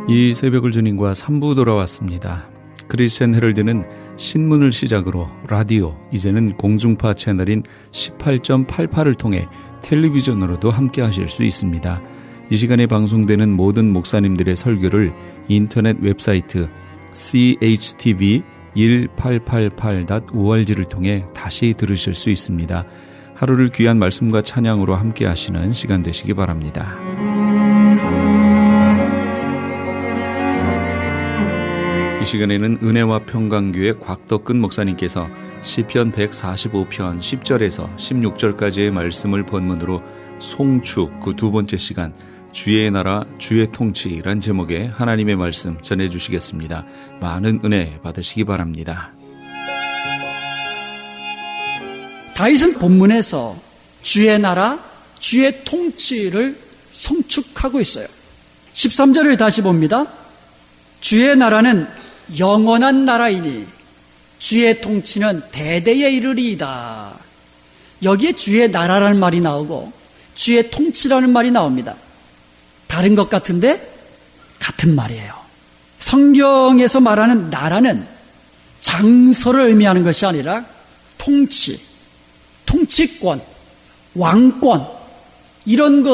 이 새벽을 주님과 3부 돌아왔습니다. 크리스천 헤럴드는 신문을 시작으로 라디오, 이제는 공중파 채널인 18.88을 통해 텔레비전으로도 함께 하실 수 있습니다. 이 시간에 방송되는 모든 목사님들의 설교를 인터넷 웹사이트 chtv1888.org를 통해 다시 들으실 수 있습니다. 하루를 귀한 말씀과 찬양으로 함께 하시는 시간 되시기 바랍니다. 이 시간에는 은혜와 평강교회 곽덕근 목사님께서 시편 145편 10절에서 16절까지의 말씀을 본문으로 송축 그 두 번째 시간 주의 나라 주의 통치란 제목의 하나님의 말씀 전해주시겠습니다. 많은 은혜 받으시기 바랍니다. 다윗은 본문에서 주의 나라 주의 통치를 송축하고 있어요. 13절을 다시 봅니다. 주의 나라는 영원한 나라이니 주의 통치는 대대에 이르리이다. 여기에 주의 나라라는 말이 나오고 주의 통치라는 말이 나옵니다. 다른 것 같은데 같은 말이에요. 성경에서 말하는 나라는 장소를 의미하는 것이 아니라 통치, 통치권, 왕권 이런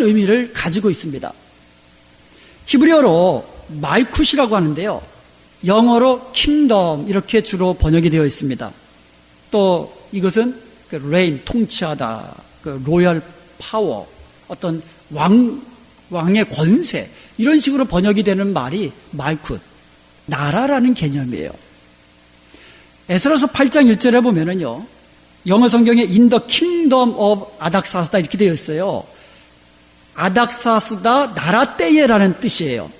의미를 가지고 있습니다. 히브리어로 말쿠시라고 하는데요. 영어로 킹덤 이렇게 주로 번역이 되어 있습니다. 또 이것은 reign, 통치하다, 로열 파워, 어떤 왕의 권세 이런 식으로 번역이 되는 말이 말쿠, 나라라는 개념이에요. 에스라서 8장 1절에 보면은요, 영어 성경에 in the kingdom of 아닥사스다 이렇게 되어 있어요. 아닥사스다 나라 때에라는 뜻이에요.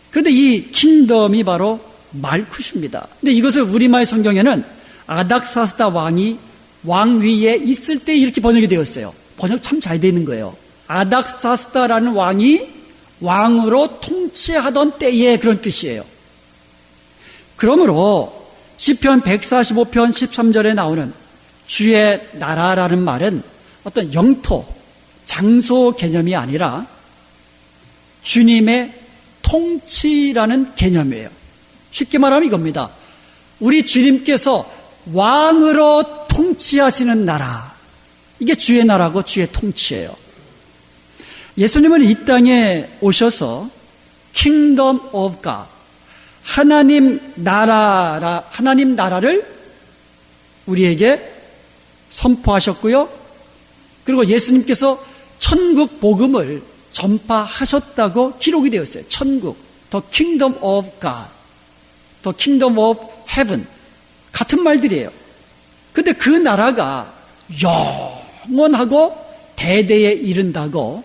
그런데 이 킹덤이 바로 말쿠시입니다. 근데 이것을 우리말 성경에는 아닥사스다 왕이 왕 위에 있을 때 이렇게 번역이 되어 있어요. 번역 참 잘 되어 있는 거예요. 아닥사스다라는 왕이 왕으로 통치하던 때의 그런 뜻이에요. 그러므로 시편 145편 13절에 나오는 주의 나라라는 말은 어떤 영토, 장소 개념이 아니라 주님의 통치라는 개념이에요. 쉽게 말하면 이겁니다. 우리 주님께서 왕으로 통치하시는 나라, 이게 주의 나라고 주의 통치예요. 예수님은 이 땅에 오셔서 Kingdom of God, 하나님 나라를 우리에게 선포하셨고요. 그리고 예수님께서 천국 복음을 전파하셨다고 기록이 되어 있어요. 천국, The Kingdom of God, The Kingdom of Heaven 같은 말들이에요. 근데 그 나라가 영원하고 대대에 이른다고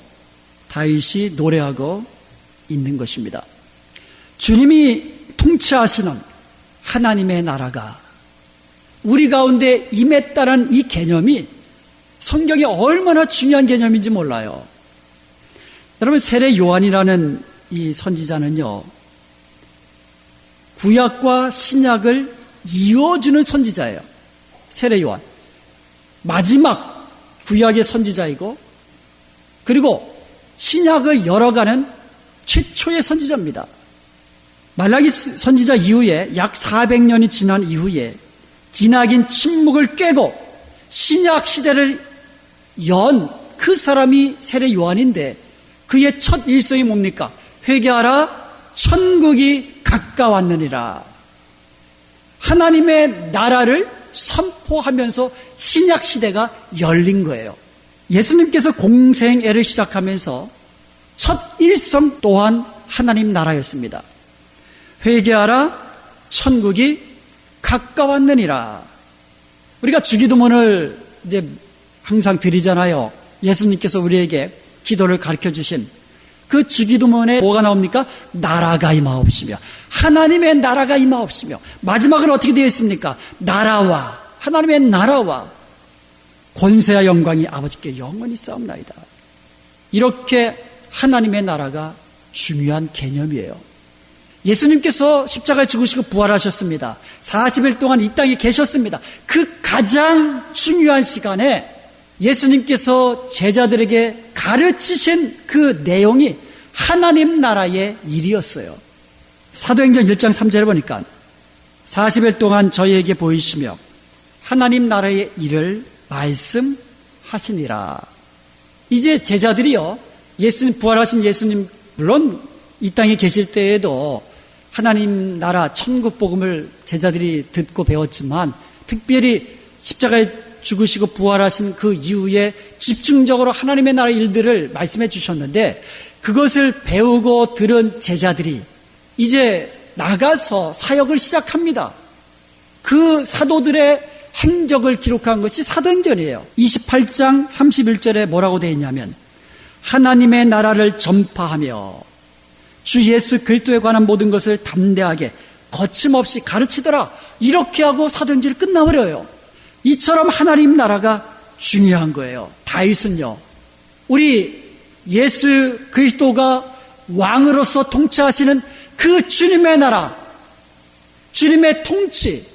다윗이 노래하고 있는 것입니다. 주님이 통치하시는 하나님의 나라가 우리 가운데 임했다는 이 개념이 성경에 얼마나 중요한 개념인지 몰라요. 여러분, 세례 요한이라는 이 선지자는요, 구약과 신약을 이어주는 선지자예요. 세례 요한. 마지막 구약의 선지자이고, 그리고 신약을 열어가는 최초의 선지자입니다. 말라기 선지자 이후에 약 400년이 지난 이후에 기나긴 침묵을 깨고 신약 시대를 연 그 사람이 세례 요한인데 그의 첫 일성이 뭡니까? 회개하라, 천국이 가까웠느니라. 하나님의 나라를 선포하면서 신약 시대가 열린 거예요. 예수님께서 공생애를 시작하면서 첫 일성 또한 하나님 나라였습니다. 회개하라, 천국이 가까웠느니라. 우리가 주기도문을 이제 항상 드리잖아요. 예수님께서 우리에게 기도를 가르쳐 주신 그 주기도문에 뭐가 나옵니까? 나라가 임하옵시며, 하나님의 나라가 임하옵시며, 마지막은 어떻게 되어 있습니까? 나라와, 하나님의 나라와 권세와 영광이 아버지께 영원히 싸움나이다. 이렇게 하나님의 나라가 중요한 개념이에요. 예수님께서 십자가에 죽으시고 부활하셨습니다. 40일 동안 이 땅에 계셨습니다. 그 가장 중요한 시간에 예수님께서 제자들에게 가르치신 그 내용이 하나님 나라의 일이었어요. 사도행전 1장 3절에 보니까 40일 동안 저희에게 보이시며 하나님 나라의 일을 말씀하시니라. 이제 제자들이요, 예수님, 부활하신 예수님, 물론 이 땅에 계실 때에도 하나님 나라 천국 복음을 제자들이 듣고 배웠지만, 특별히 십자가에 죽으시고 부활하신 그 이후에 집중적으로 하나님의 나라 일들을 말씀해 주셨는데, 그것을 배우고 들은 제자들이 이제 나가서 사역을 시작합니다. 그 사도들의 행적을 기록한 것이 사도행전이에요. 28장 31절에 뭐라고 되어 있냐면, 하나님의 나라를 전파하며 주 예수 그리스도에 관한 모든 것을 담대하게 거침없이 가르치더라. 이렇게 하고 사도행전이 끝나버려요. 이처럼 하나님 나라가 중요한 거예요. 다윗은요, 우리 예수 그리스도가 왕으로서 통치하시는 그 주님의 나라, 주님의 통치,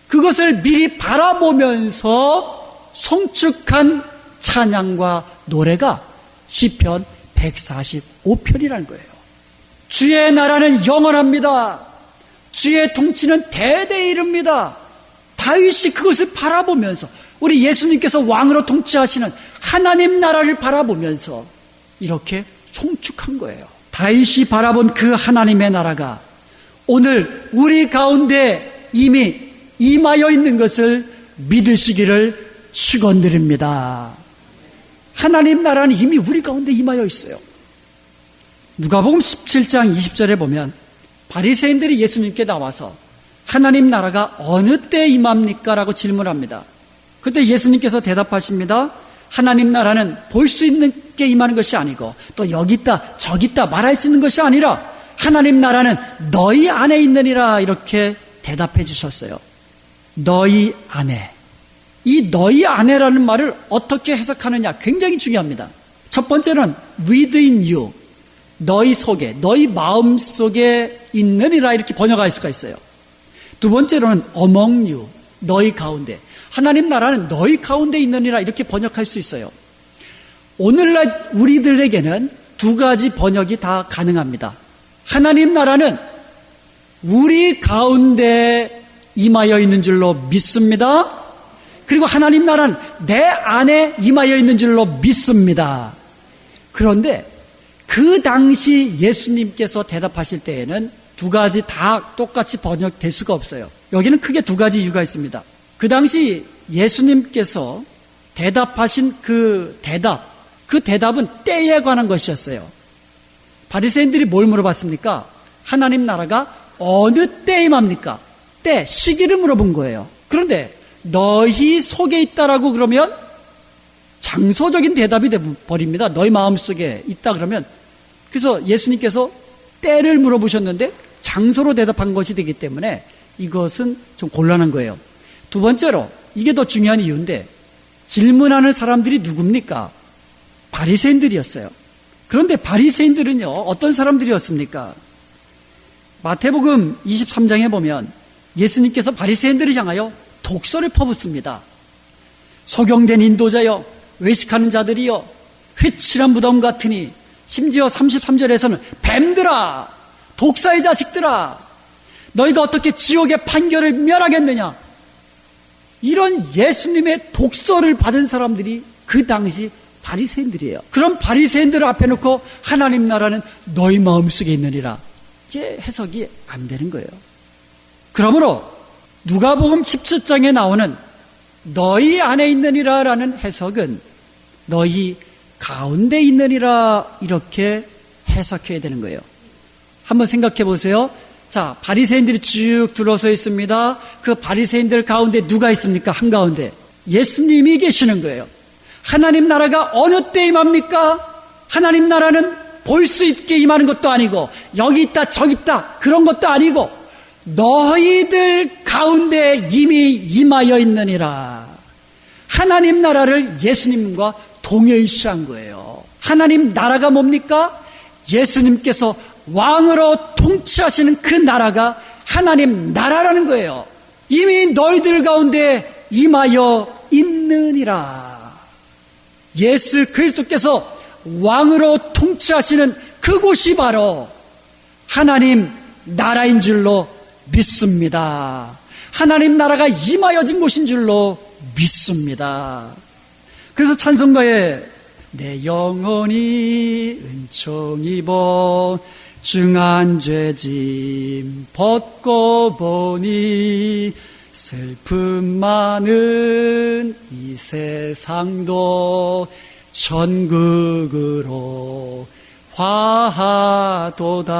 그것을 미리 바라보면서 송축한 찬양과 노래가 시편 145편이라는 거예요. 주의 나라는 영원합니다. 주의 통치는 대대에 이릅니다. 다윗이 그것을 바라보면서, 우리 예수님께서 왕으로 통치하시는 하나님 나라를 바라보면서 이렇게 송축한 거예요. 다윗이 바라본 그 하나님의 나라가 오늘 우리 가운데 이미 임하여 있는 것을 믿으시기를 축원드립니다. 하나님 나라는 이미 우리 가운데 임하여 있어요. 누가복음 17장 20절에 보면 바리새인들이 예수님께 나와서 하나님 나라가 어느 때 임합니까? 라고 질문합니다. 그때 예수님께서 대답하십니다. 하나님 나라는 볼 수 있는 게 임하는 것이 아니고 또 여기 있다 저기 있다 말할 수 있는 것이 아니라 하나님 나라는 너희 안에 있느니라, 이렇게 대답해 주셨어요. 너희 안에. 이 너희 안에라는 말을 어떻게 해석하느냐 굉장히 중요합니다. 첫 번째는 within you, 너희 속에, 너희 마음 속에 있느니라, 이렇게 번역할 수가 있어요. 두 번째로는 among you, 너희 가운데. 하나님 나라는 너희 가운데 있느니라, 이렇게 번역할 수 있어요. 오늘날 우리들에게는 두 가지 번역이 다 가능합니다. 하나님 나라는 우리 가운데 임하여 있는 줄로 믿습니다. 그리고 하나님 나라는 내 안에 임하여 있는 줄로 믿습니다. 그런데 그 당시 예수님께서 대답하실 때에는 두 가지 다 똑같이 번역될 수가 없어요. 여기는 크게 두 가지 이유가 있습니다. 그 당시 예수님께서 대답하신 그 대답은 때에 관한 것이었어요. 바리새인들이 뭘 물어봤습니까? 하나님 나라가 어느 때에 임합니까? 때, 시기를 물어본 거예요. 그런데 너희 속에 있다라고 그러면 장소적인 대답이 되어버립니다. 너희 마음속에 있다 그러면. 그래서 예수님께서 때를 물어보셨는데 장소로 대답한 것이 되기 때문에 이것은 좀 곤란한 거예요. 두 번째로, 이게 더 중요한 이유인데, 질문하는 사람들이 누굽니까? 바리새인들이었어요. 그런데 바리새인들은요, 어떤 사람들이었습니까? 마태복음 23장에 보면 예수님께서 바리새인들을 향하여 독설을 퍼붓습니다. 소경된 인도자여, 외식하는 자들이여, 회칠한 무덤 같으니, 심지어 33절에서는 뱀들아, 독사의 자식들아, 너희가 어떻게 지옥의 판결을 멸하겠느냐, 이런 예수님의 독설을 받은 사람들이 그 당시 바리새인들이에요. 그런 바리새인들을 앞에 놓고 하나님 나라는 너희 마음속에 있느니라, 이게 해석이 안 되는 거예요. 그러므로 누가복음 17장에 나오는 너희 안에 있느니라 라는 해석은 너희 가운데 있느니라, 이렇게 해석해야 되는 거예요. 한번 생각해 보세요. 자, 바리새인들이 쭉 들어서 있습니다. 그 바리새인들 가운데 누가 있습니까? 한가운데 예수님이 계시는 거예요. 하나님 나라가 어느 때 임합니까? 하나님 나라는 볼 수 있게 임하는 것도 아니고 여기 있다 저기 있다 그런 것도 아니고 너희들 가운데 이미 임하여 있느니라. 하나님 나라를 예수님과 동일시한 거예요. 하나님 나라가 뭡니까? 예수님께서 왕으로 통치하시는 그 나라가 하나님 나라라는 거예요. 이미 너희들 가운데 임하여 있느니라. 예수 그리스도께서 왕으로 통치하시는 그곳이 바로 하나님 나라인 줄로 믿습니다. 하나님 나라가 임하여진 곳인 줄로 믿습니다. 그래서 찬송가에 내 영혼이 은총 입어 중한 죄짐 벗고 보니 슬픔 많은 이 세상도 천국으로 화하도다.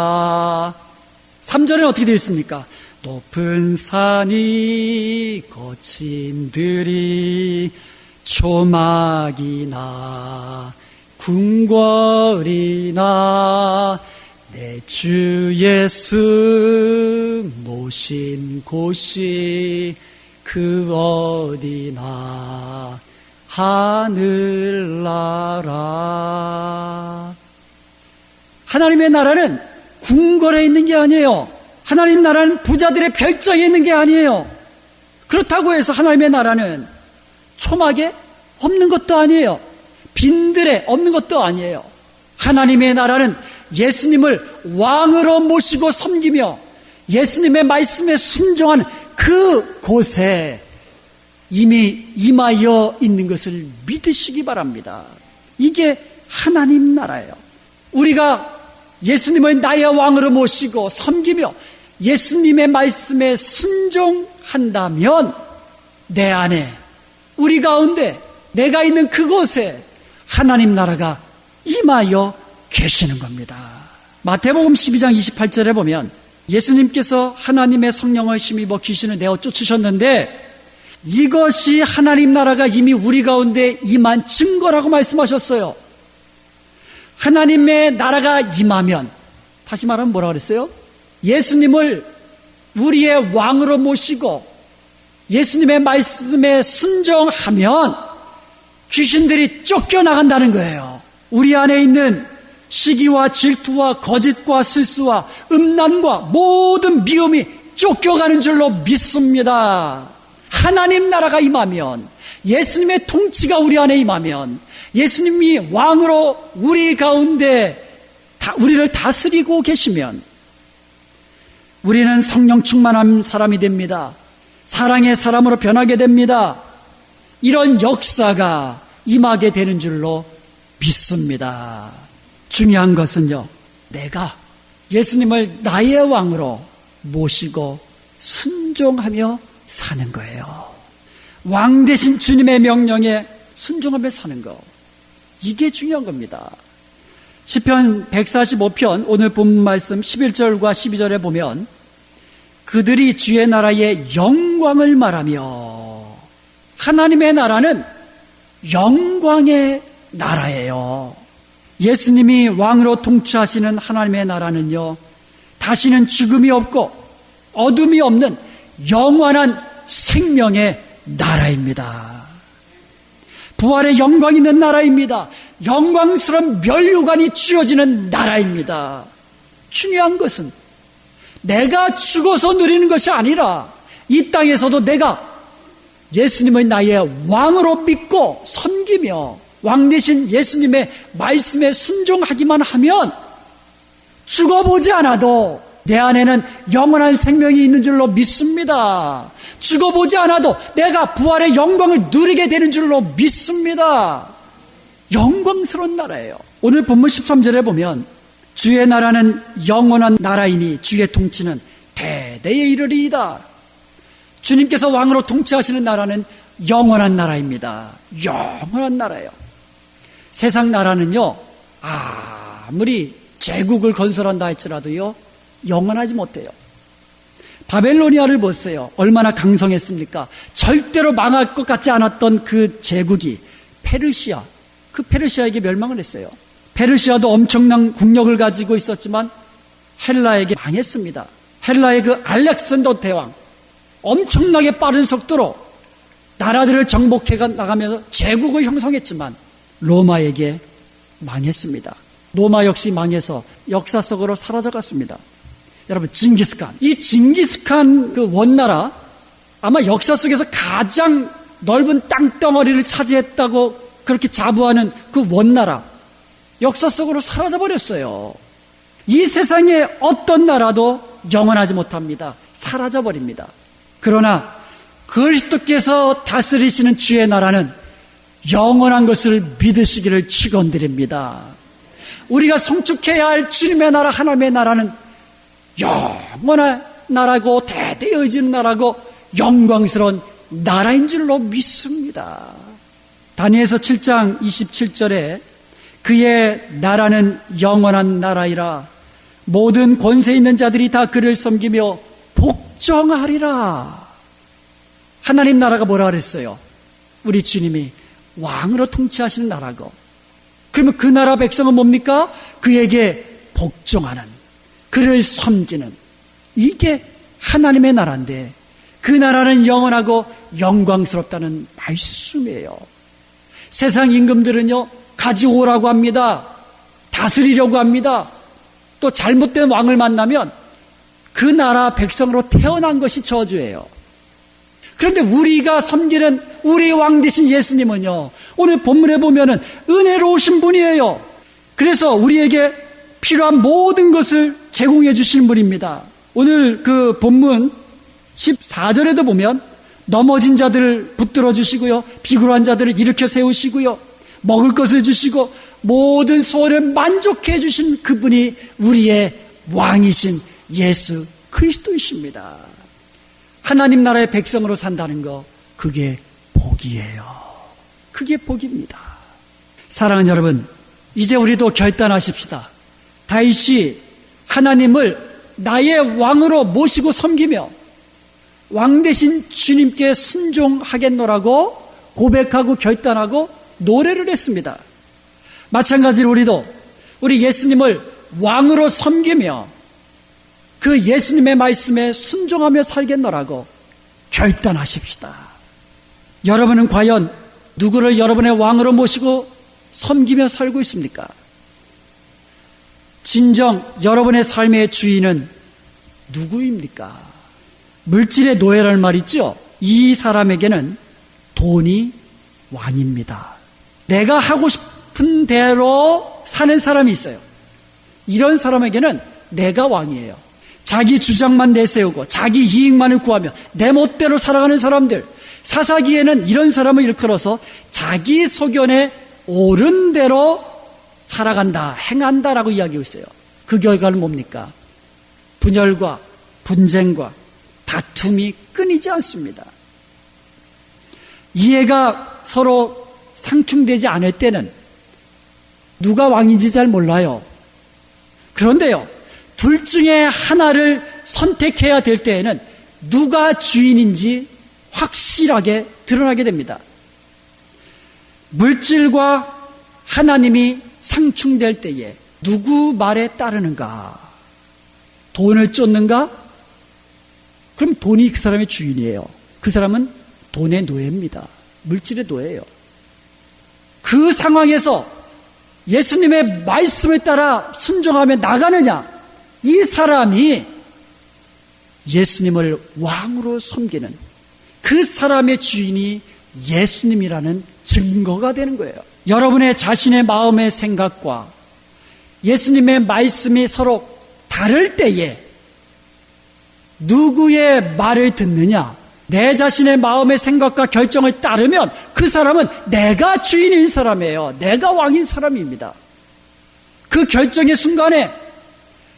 3절에는 어떻게 되어 있습니까? 높은 산이 거친 들이 초막이나 궁궐이나 내 주 예수 모신 곳이 그 어디나 하늘나라. 하나님의 나라는 궁궐에 있는 게 아니에요. 하나님 나라는 부자들의 별장에 있는 게 아니에요. 그렇다고 해서 하나님의 나라는 초막에 없는 것도 아니에요. 빈들에 없는 것도 아니에요. 하나님의 나라는 예수님을 왕으로 모시고 섬기며 예수님의 말씀에 순종한 그 곳에 이미 임하여 있는 것을 믿으시기 바랍니다. 이게 하나님 나라예요. 우리가 예수님을 나의 왕으로 모시고 섬기며 예수님의 말씀에 순종한다면 내 안에, 우리 가운데, 내가 있는 그곳에 하나님 나라가 임하여 계시는 겁니다. 마태복음 12장 28절에 보면 예수님께서 하나님의 성령을 힘입어 귀신을 내어 쫓으셨는데 이것이 하나님 나라가 이미 우리 가운데 임한 증거라고 말씀하셨어요. 하나님의 나라가 임하면, 다시 말하면 뭐라 그랬어요? 예수님을 우리의 왕으로 모시고 예수님의 말씀에 순종하면 귀신들이 쫓겨나간다는 거예요. 우리 안에 있는 시기와 질투와 거짓과 술수와 음란과 모든 미움이 쫓겨가는 줄로 믿습니다. 하나님 나라가 임하면, 예수님의 통치가 우리 안에 임하면, 예수님이 왕으로 우리 가운데 우리를 다스리고 계시면 우리는 성령 충만한 사람이 됩니다. 사랑의 사람으로 변하게 됩니다. 이런 역사가 임하게 되는 줄로 믿습니다. 중요한 것은요, 내가 예수님을 나의 왕으로 모시고 순종하며 사는 거예요. 왕 대신 주님의 명령에 순종하며 사는 거, 이게 중요한 겁니다. 시편 145편 오늘 본문 말씀 11절과 12절에 보면 그들이 주의 나라의 영광을 말하며, 하나님의 나라는 영광의 나라예요. 예수님이 왕으로 통치하시는 하나님의 나라는요, 다시는 죽음이 없고 어둠이 없는 영원한 생명의 나라입니다. 부활의 영광 있는 나라입니다. 영광스러운 멸류관이 쥐어지는 나라입니다. 중요한 것은 내가 죽어서 누리는 것이 아니라 이 땅에서도 내가 예수님을 나의 왕으로 믿고 섬기며 왕 대신 예수님의 말씀에 순종하기만 하면 죽어보지 않아도 내 안에는 영원한 생명이 있는 줄로 믿습니다. 죽어보지 않아도 내가 부활의 영광을 누리게 되는 줄로 믿습니다. 영광스러운 나라예요. 오늘 본문 13절에 보면 주의 나라는 영원한 나라이니 주의 통치는 대대에 이르리이다. 주님께서 왕으로 통치하시는 나라는 영원한 나라입니다. 영원한 나라예요. 세상 나라는요, 아무리 제국을 건설한다 할지라도요, 영원하지 못해요. 바벨로니아를 보세요. 얼마나 강성했습니까? 절대로 망할 것 같지 않았던 그 제국이 페르시아, 그 페르시아에게 멸망을 했어요. 페르시아도 엄청난 국력을 가지고 있었지만 헬라에게 망했습니다. 헬라의 그 알렉산더 대왕, 엄청나게 빠른 속도로 나라들을 정복해 나가면서 제국을 형성했지만 로마에게 망했습니다. 로마 역시 망해서 역사 속으로 사라져갔습니다. 여러분, 징기스칸, 이 징기스칸 그 원나라, 아마 역사 속에서 가장 넓은 땅덩어리를 차지했다고 그렇게 자부하는 그 원나라, 역사 속으로 사라져버렸어요. 이 세상의 어떤 나라도 영원하지 못합니다. 사라져버립니다. 그러나 그리스도께서 다스리시는 주의 나라는 영원한 것을 믿으시기를 축원드립니다. 우리가 송축해야 할 주님의 나라, 하나님의 나라는 영원한 나라고 대대어지는 나라고 영광스러운 나라인 줄로 믿습니다. 다니엘서 7장 27절에 그의 나라는 영원한 나라이라 모든 권세 있는 자들이 다 그를 섬기며 복종하리라. 하나님 나라가 뭐라 그랬어요? 우리 주님이 왕으로 통치하시는 나라고. 그러면 그 나라 백성은 뭡니까? 그에게 복종하는, 그를 섬기는, 이게 하나님의 나라인데 그 나라는 영원하고 영광스럽다는 말씀이에요. 세상 임금들은요, 가지고 오라고 합니다. 다스리려고 합니다. 또 잘못된 왕을 만나면 그 나라 백성으로 태어난 것이 저주예요. 그런데 우리가 섬기는 우리 왕 되신 예수님은요, 오늘 본문에 보면은 은혜로우신 분이에요. 그래서 우리에게 필요한 모든 것을 제공해 주실 분입니다. 오늘 그 본문 14절에도 보면 넘어진 자들을 붙들어 주시고요, 비굴한 자들을 일으켜 세우시고요, 먹을 것을 주시고 모든 소원을 만족해 주신 그분이 우리의 왕이신 예수 그리스도이십니다. 하나님 나라의 백성으로 산다는 거, 그게 복이에요. 그게 복입니다. 사랑하는 여러분, 이제 우리도 결단하십시다. 다윗이 하나님을 나의 왕으로 모시고 섬기며 왕 대신 주님께 순종하겠노라고 고백하고 결단하고 노래를 했습니다. 마찬가지로 우리도 우리 예수님을 왕으로 섬기며 그 예수님의 말씀에 순종하며 살겠노라고 결단하십시다. 여러분은 과연 누구를 여러분의 왕으로 모시고 섬기며 살고 있습니까? 진정 여러분의 삶의 주인은 누구입니까? 물질의 노예라는 말 있죠? 이 사람에게는 돈이 왕입니다. 내가 하고 싶은 대로 사는 사람이 있어요. 이런 사람에게는 내가 왕이에요. 자기 주장만 내세우고 자기 이익만을 구하며 내 멋대로 살아가는 사람들, 사사기에는 이런 사람을 일컬어서 자기 소견에 옳은 대로 살아간다, 행한다라고 이야기하고 있어요. 그 결과는 뭡니까? 분열과 분쟁과 다툼이 끊이지 않습니다. 이해가 서로 상충되지 않을 때는 누가 왕인지 잘 몰라요. 그런데요, 둘 중에 하나를 선택해야 될 때에는 누가 주인인지 확실하게 드러나게 됩니다. 물질과 하나님이 상충될 때에 누구 말에 따르는가? 돈을 쫓는가? 그럼 돈이 그 사람의 주인이에요. 그 사람은 돈의 노예입니다. 물질의 노예예요. 그 상황에서 예수님의 말씀을 따라 순종하며 나가느냐? 이 사람이 예수님을 왕으로 섬기는 그 사람의 주인이 예수님이라는 증거가 되는 거예요. 여러분의 자신의 마음의 생각과 예수님의 말씀이 서로 다를 때에 누구의 말을 듣느냐? 내 자신의 마음의 생각과 결정을 따르면 그 사람은 내가 주인인 사람이에요. 내가 왕인 사람입니다. 그 결정의 순간에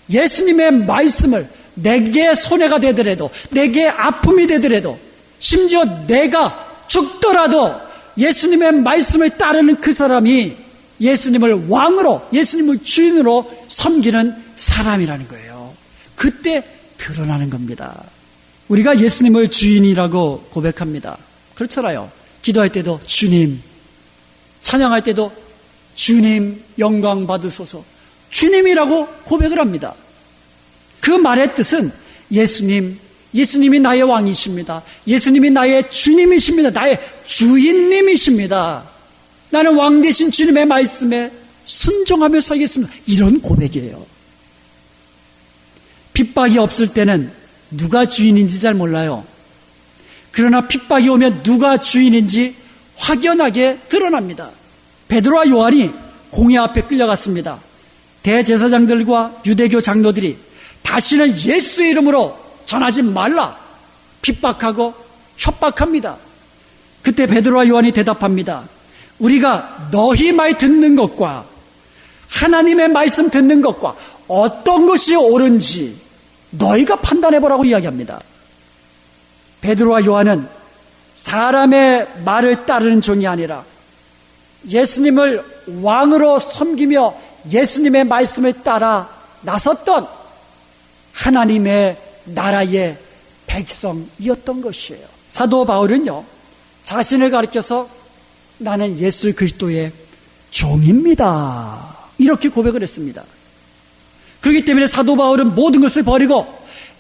예수님의 말씀을 내게 손해가 되더라도, 내게 아픔이 되더라도, 심지어 내가 죽더라도 예수님의 말씀을 따르는 그 사람이 예수님을 왕으로, 예수님을 주인으로 섬기는 사람이라는 거예요. 그때 드러나는 겁니다. 우리가 예수님을 주인이라고 고백합니다. 그렇잖아요. 기도할 때도 주님, 찬양할 때도 주님 영광 받으소서, 주님이라고 고백을 합니다. 그 말의 뜻은 예수님이 나의 왕이십니다. 예수님이 나의 주님이십니다. 나의 주인님이십니다. 나는 왕 되신 주님의 말씀에 순종하며 살겠습니다. 이런 고백이에요. 핍박이 없을 때는 누가 주인인지 잘 몰라요. 그러나 핍박이 오면 누가 주인인지 확연하게 드러납니다. 베드로와 요한이 공회 앞에 끌려갔습니다. 대제사장들과 유대교 장로들이 다시는 예수의 이름으로 전하지 말라 핍박하고 협박합니다. 그때 베드로와 요한이 대답합니다. 우리가 너희 말 듣는 것과 하나님의 말씀 듣는 것과 어떤 것이 옳은지 너희가 판단해보라고 이야기합니다. 베드로와 요한은 사람의 말을 따르는 종이 아니라 예수님을 왕으로 섬기며 예수님의 말씀을 따라 나섰던 하나님의 나라의 백성이었던 것이에요. 사도 바울은요, 자신을 가리켜서 나는 예수 그리스도의 종입니다, 이렇게 고백을 했습니다. 그렇기 때문에 사도 바울은 모든 것을 버리고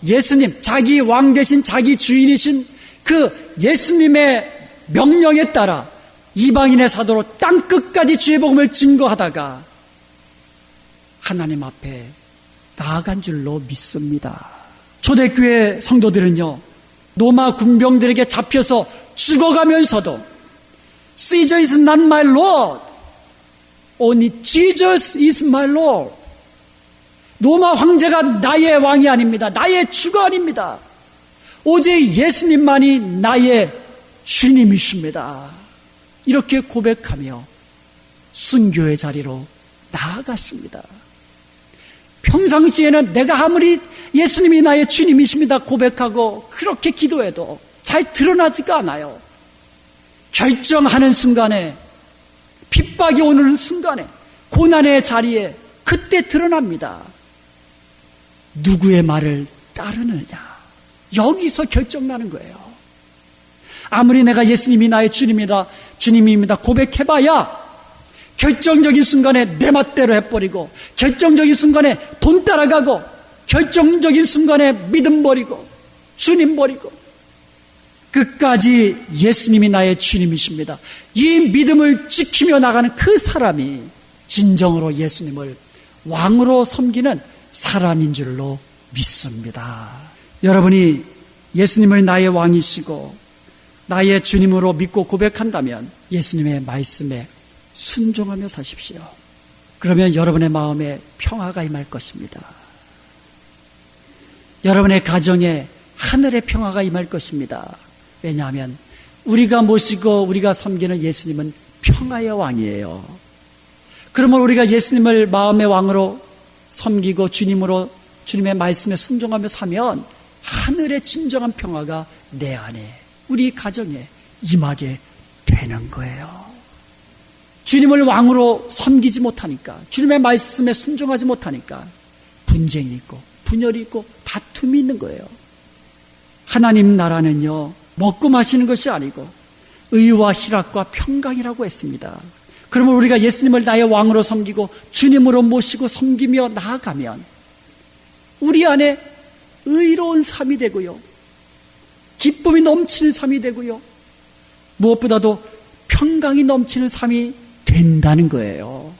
예수님, 자기 왕 대신 자기 주인이신 그 예수님의 명령에 따라 이방인의 사도로 땅끝까지 주의 복음을 증거하다가 하나님 앞에 나아간 줄로 믿습니다. 초대교회 성도들은요, 로마 군병들에게 잡혀서 죽어가면서도 Caesar is not my Lord, only Jesus is my Lord. 로마 황제가 나의 왕이 아닙니다. 나의 주가 아닙니다. 오직 예수님만이 나의 주님이십니다. 이렇게 고백하며 순교의 자리로 나아갔습니다. 평상시에는 내가 아무리 예수님이 나의 주님이십니다 고백하고 그렇게 기도해도 잘 드러나지가 않아요. 결정하는 순간에, 핍박이 오는 순간에, 고난의 자리에 그때 드러납니다. 누구의 말을 따르느냐, 여기서 결정나는 거예요. 아무리 내가 예수님이 나의 주님입니다 고백해봐야 결정적인 순간에 내 맛대로 해버리고, 결정적인 순간에 돈 따라가고, 결정적인 순간에 믿음 버리고 주님 버리고, 끝까지 예수님이 나의 주님이십니다, 이 믿음을 지키며 나가는 그 사람이 진정으로 예수님을 왕으로 섬기는 사람인 줄로 믿습니다. 여러분이 예수님을 나의 왕이시고 나의 주님으로 믿고 고백한다면 예수님의 말씀에 순종하며 사십시오. 그러면 여러분의 마음에 평화가 임할 것입니다. 여러분의 가정에 하늘의 평화가 임할 것입니다. 왜냐하면 우리가 모시고 우리가 섬기는 예수님은 평화의 왕이에요. 그러면 우리가 예수님을 마음의 왕으로 섬기고 주님으로, 주님의 말씀에 순종하며 사면 하늘의 진정한 평화가 내 안에, 우리 가정에 임하게 되는 거예요. 주님을 왕으로 섬기지 못하니까, 주님의 말씀에 순종하지 못하니까 분쟁이 있고 분열이 있고 다툼이 있는 거예요. 하나님 나라는요, 먹고 마시는 것이 아니고 의와 희락과 평강이라고 했습니다. 그러면 우리가 예수님을 나의 왕으로 섬기고 주님으로 모시고 섬기며 나아가면 우리 안에 의로운 삶이 되고요, 기쁨이 넘치는 삶이 되고요, 무엇보다도 평강이 넘치는 삶이 된다는 거예요.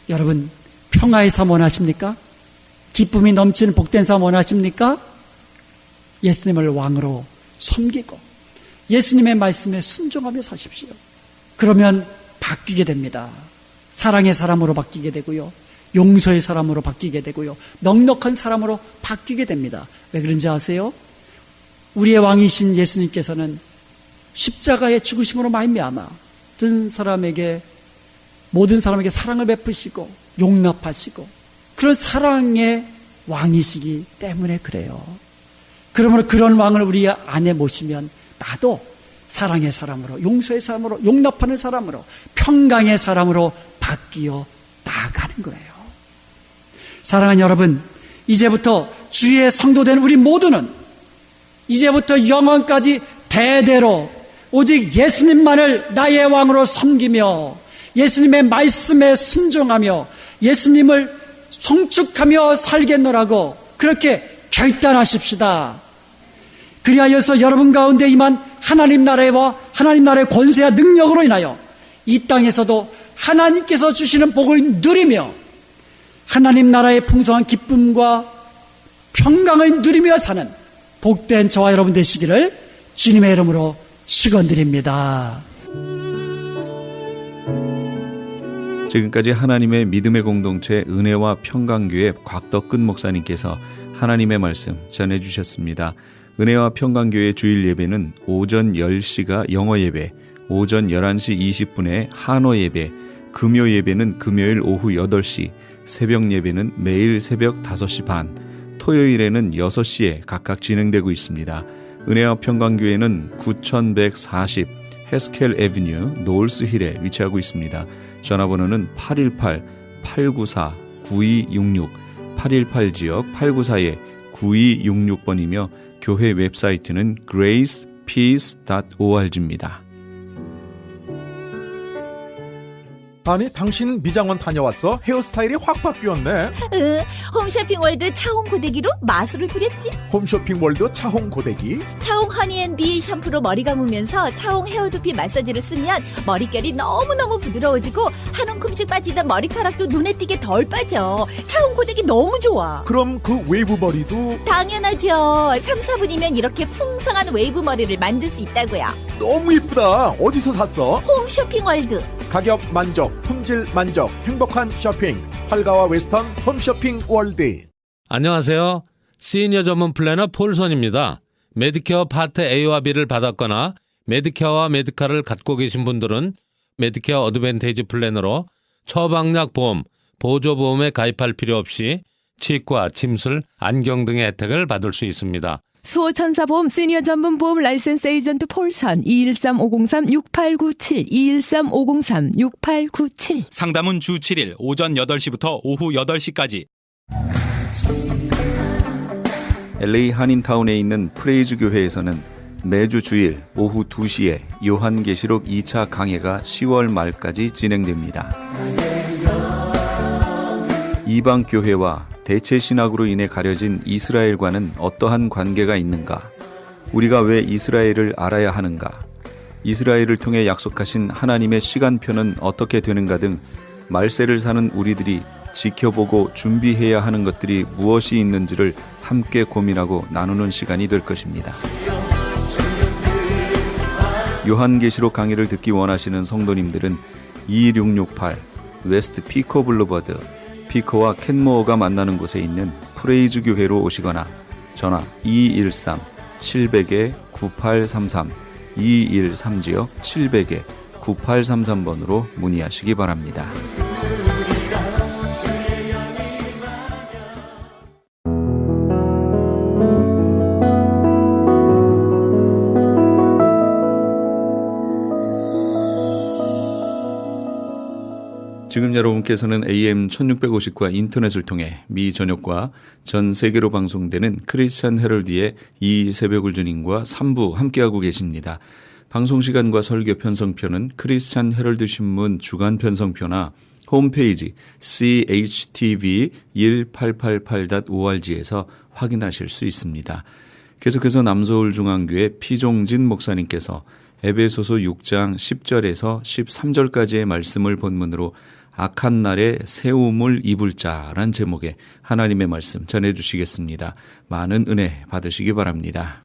여러분, 평화의 삶 원하십니까? 기쁨이 넘치는 복된 삶 원하십니까? 예수님을 왕으로 섬기고 예수님의 말씀에 순종하며 사십시오. 그러면 바뀌게 됩니다. 사랑의 사람으로 바뀌게 되고요, 용서의 사람으로 바뀌게 되고요, 넉넉한 사람으로 바뀌게 됩니다. 왜 그런지 아세요? 우리의 왕이신 예수님께서는 십자가의 죽으심으로 말미암아 모든 사람에게 사랑을 베푸시고 용납하시고 그런 사랑의 왕이시기 때문에 그래요. 그러므로 그런 왕을 우리 안에 모시면 나도 사랑의 사람으로, 용서의 사람으로, 용납하는 사람으로, 평강의 사람으로 바뀌어 나아가는 거예요. 사랑하는 여러분, 이제부터 주의 성도된 우리 모두는 이제부터 영원까지 대대로 오직 예수님만을 나의 왕으로 섬기며 예수님의 말씀에 순종하며 예수님을 송축하며 살겠노라고 그렇게 결단하십시다. 그리하여서 여러분 가운데 임한 하나님 나라와 하나님 나라의 권세와 능력으로 인하여 이 땅에서도 하나님께서 주시는 복을 누리며 하나님 나라의 풍성한 기쁨과 평강을 누리며 사는 복된 저와 여러분 되시기를 주님의 이름으로 축원드립니다. 지금까지 하나님의 믿음의 공동체 은혜와 평강교회 곽덕근 목사님께서 하나님의 말씀 전해주셨습니다. 은혜와 평강교회 주일 예배는 오전 10시가 영어 예배, 오전 11시 20분에 한어 예배, 금요 예배는 금요일 오후 8시, 새벽 예배는 매일 새벽 5시 반, 토요일에는 6시에 각각 진행되고 있습니다. 은혜와 평강교회는 9140 헤스켈 애비뉴 노울스힐에 위치하고 있습니다. 전화번호는 818-894-9266 818 지역 894에 9266번이며 교회 웹사이트는 gracepeace.org입니다. 아니 당신 미장원 다녀왔어? 헤어스타일이 확 바뀌었네. 홈쇼핑월드 차홍 고데기로 마술을 부렸지. 홈쇼핑월드 차홍 고데기. 차홍 허니앤비 샴푸로 머리 감으면서 차홍 헤어두피 마사지를 쓰면 머릿결이 너무너무 부드러워지고 한 움큼씩 빠지던 머리카락도 눈에 띄게 덜 빠져. 차홍 고데기 너무 좋아. 그럼 그 웨이브 머리도 당연하죠. 3, 4분이면 이렇게 풍성한 웨이브 머리를 만들 수 있다고요. 너무 이쁘다. 어디서 샀어? 홈쇼핑월드. 가격 만족, 품질 만족, 행복한 쇼핑. 활가와 웨스턴 홈쇼핑 월드. 안녕하세요. 시니어 전문 플래너 폴선입니다. 메디케어 파트 A와 B를 받았거나 메디케어와 메디카를 갖고 계신 분들은 메디케어 어드밴테이지 플랜으로 처방약 보험, 보조보험에 가입할 필요 없이 치과, 침술, 안경 등의 혜택을 받을 수 있습니다. 수호천사보험 시니어 전문 보험 라이센스 에이전트 폴선 213-503-6897 213-503-6897 상담은 주 7일 오전 8시부터 오후 8시까지. LA 한인타운에 있는 프레이즈 교회에서는 매주 주일 오후 2시에 요한계시록 2차 강해가 10월 말까지 진행됩니다. 이방 교회와 대체 신학으로 인해 가려진 이스라엘과는 어떠한 관계가 있는가? 우리가 왜 이스라엘을 알아야 하는가? 이스라엘을 통해 약속하신 하나님의 시간표는 어떻게 되는가 등 말세를 사는 우리들이 지켜보고 준비해야 하는 것들이 무엇이 있는지를 함께 고민하고 나누는 시간이 될 것입니다. 요한계시록 강의를 듣기 원하시는 성도님들은 2668 웨스트 피코 블루버드 피코와 켄모어가 만나는 곳에 있는 프레이즈 교회로 오시거나 전화 213-700-9833 213지역 700-9833번으로 문의하시기 바랍니다. 지금 여러분께서는 AM 1650과 인터넷을 통해 미 전역과 전 세계로 방송되는 크리스찬 헤럴드의 이 새벽을 주님과 3부 함께하고 계십니다. 방송시간과 설교 편성표는 크리스찬 헤럴드 신문 주간 편성표나 홈페이지 chtv1888.org에서 확인하실 수 있습니다. 계속해서 남서울중앙교회 피종진 목사님께서 에베소서 6장 10절에서 13절까지의 말씀을 본문으로 악한 날에 세움을 입을 자란 제목의 하나님의 말씀 전해주시겠습니다. 많은 은혜 받으시기 바랍니다.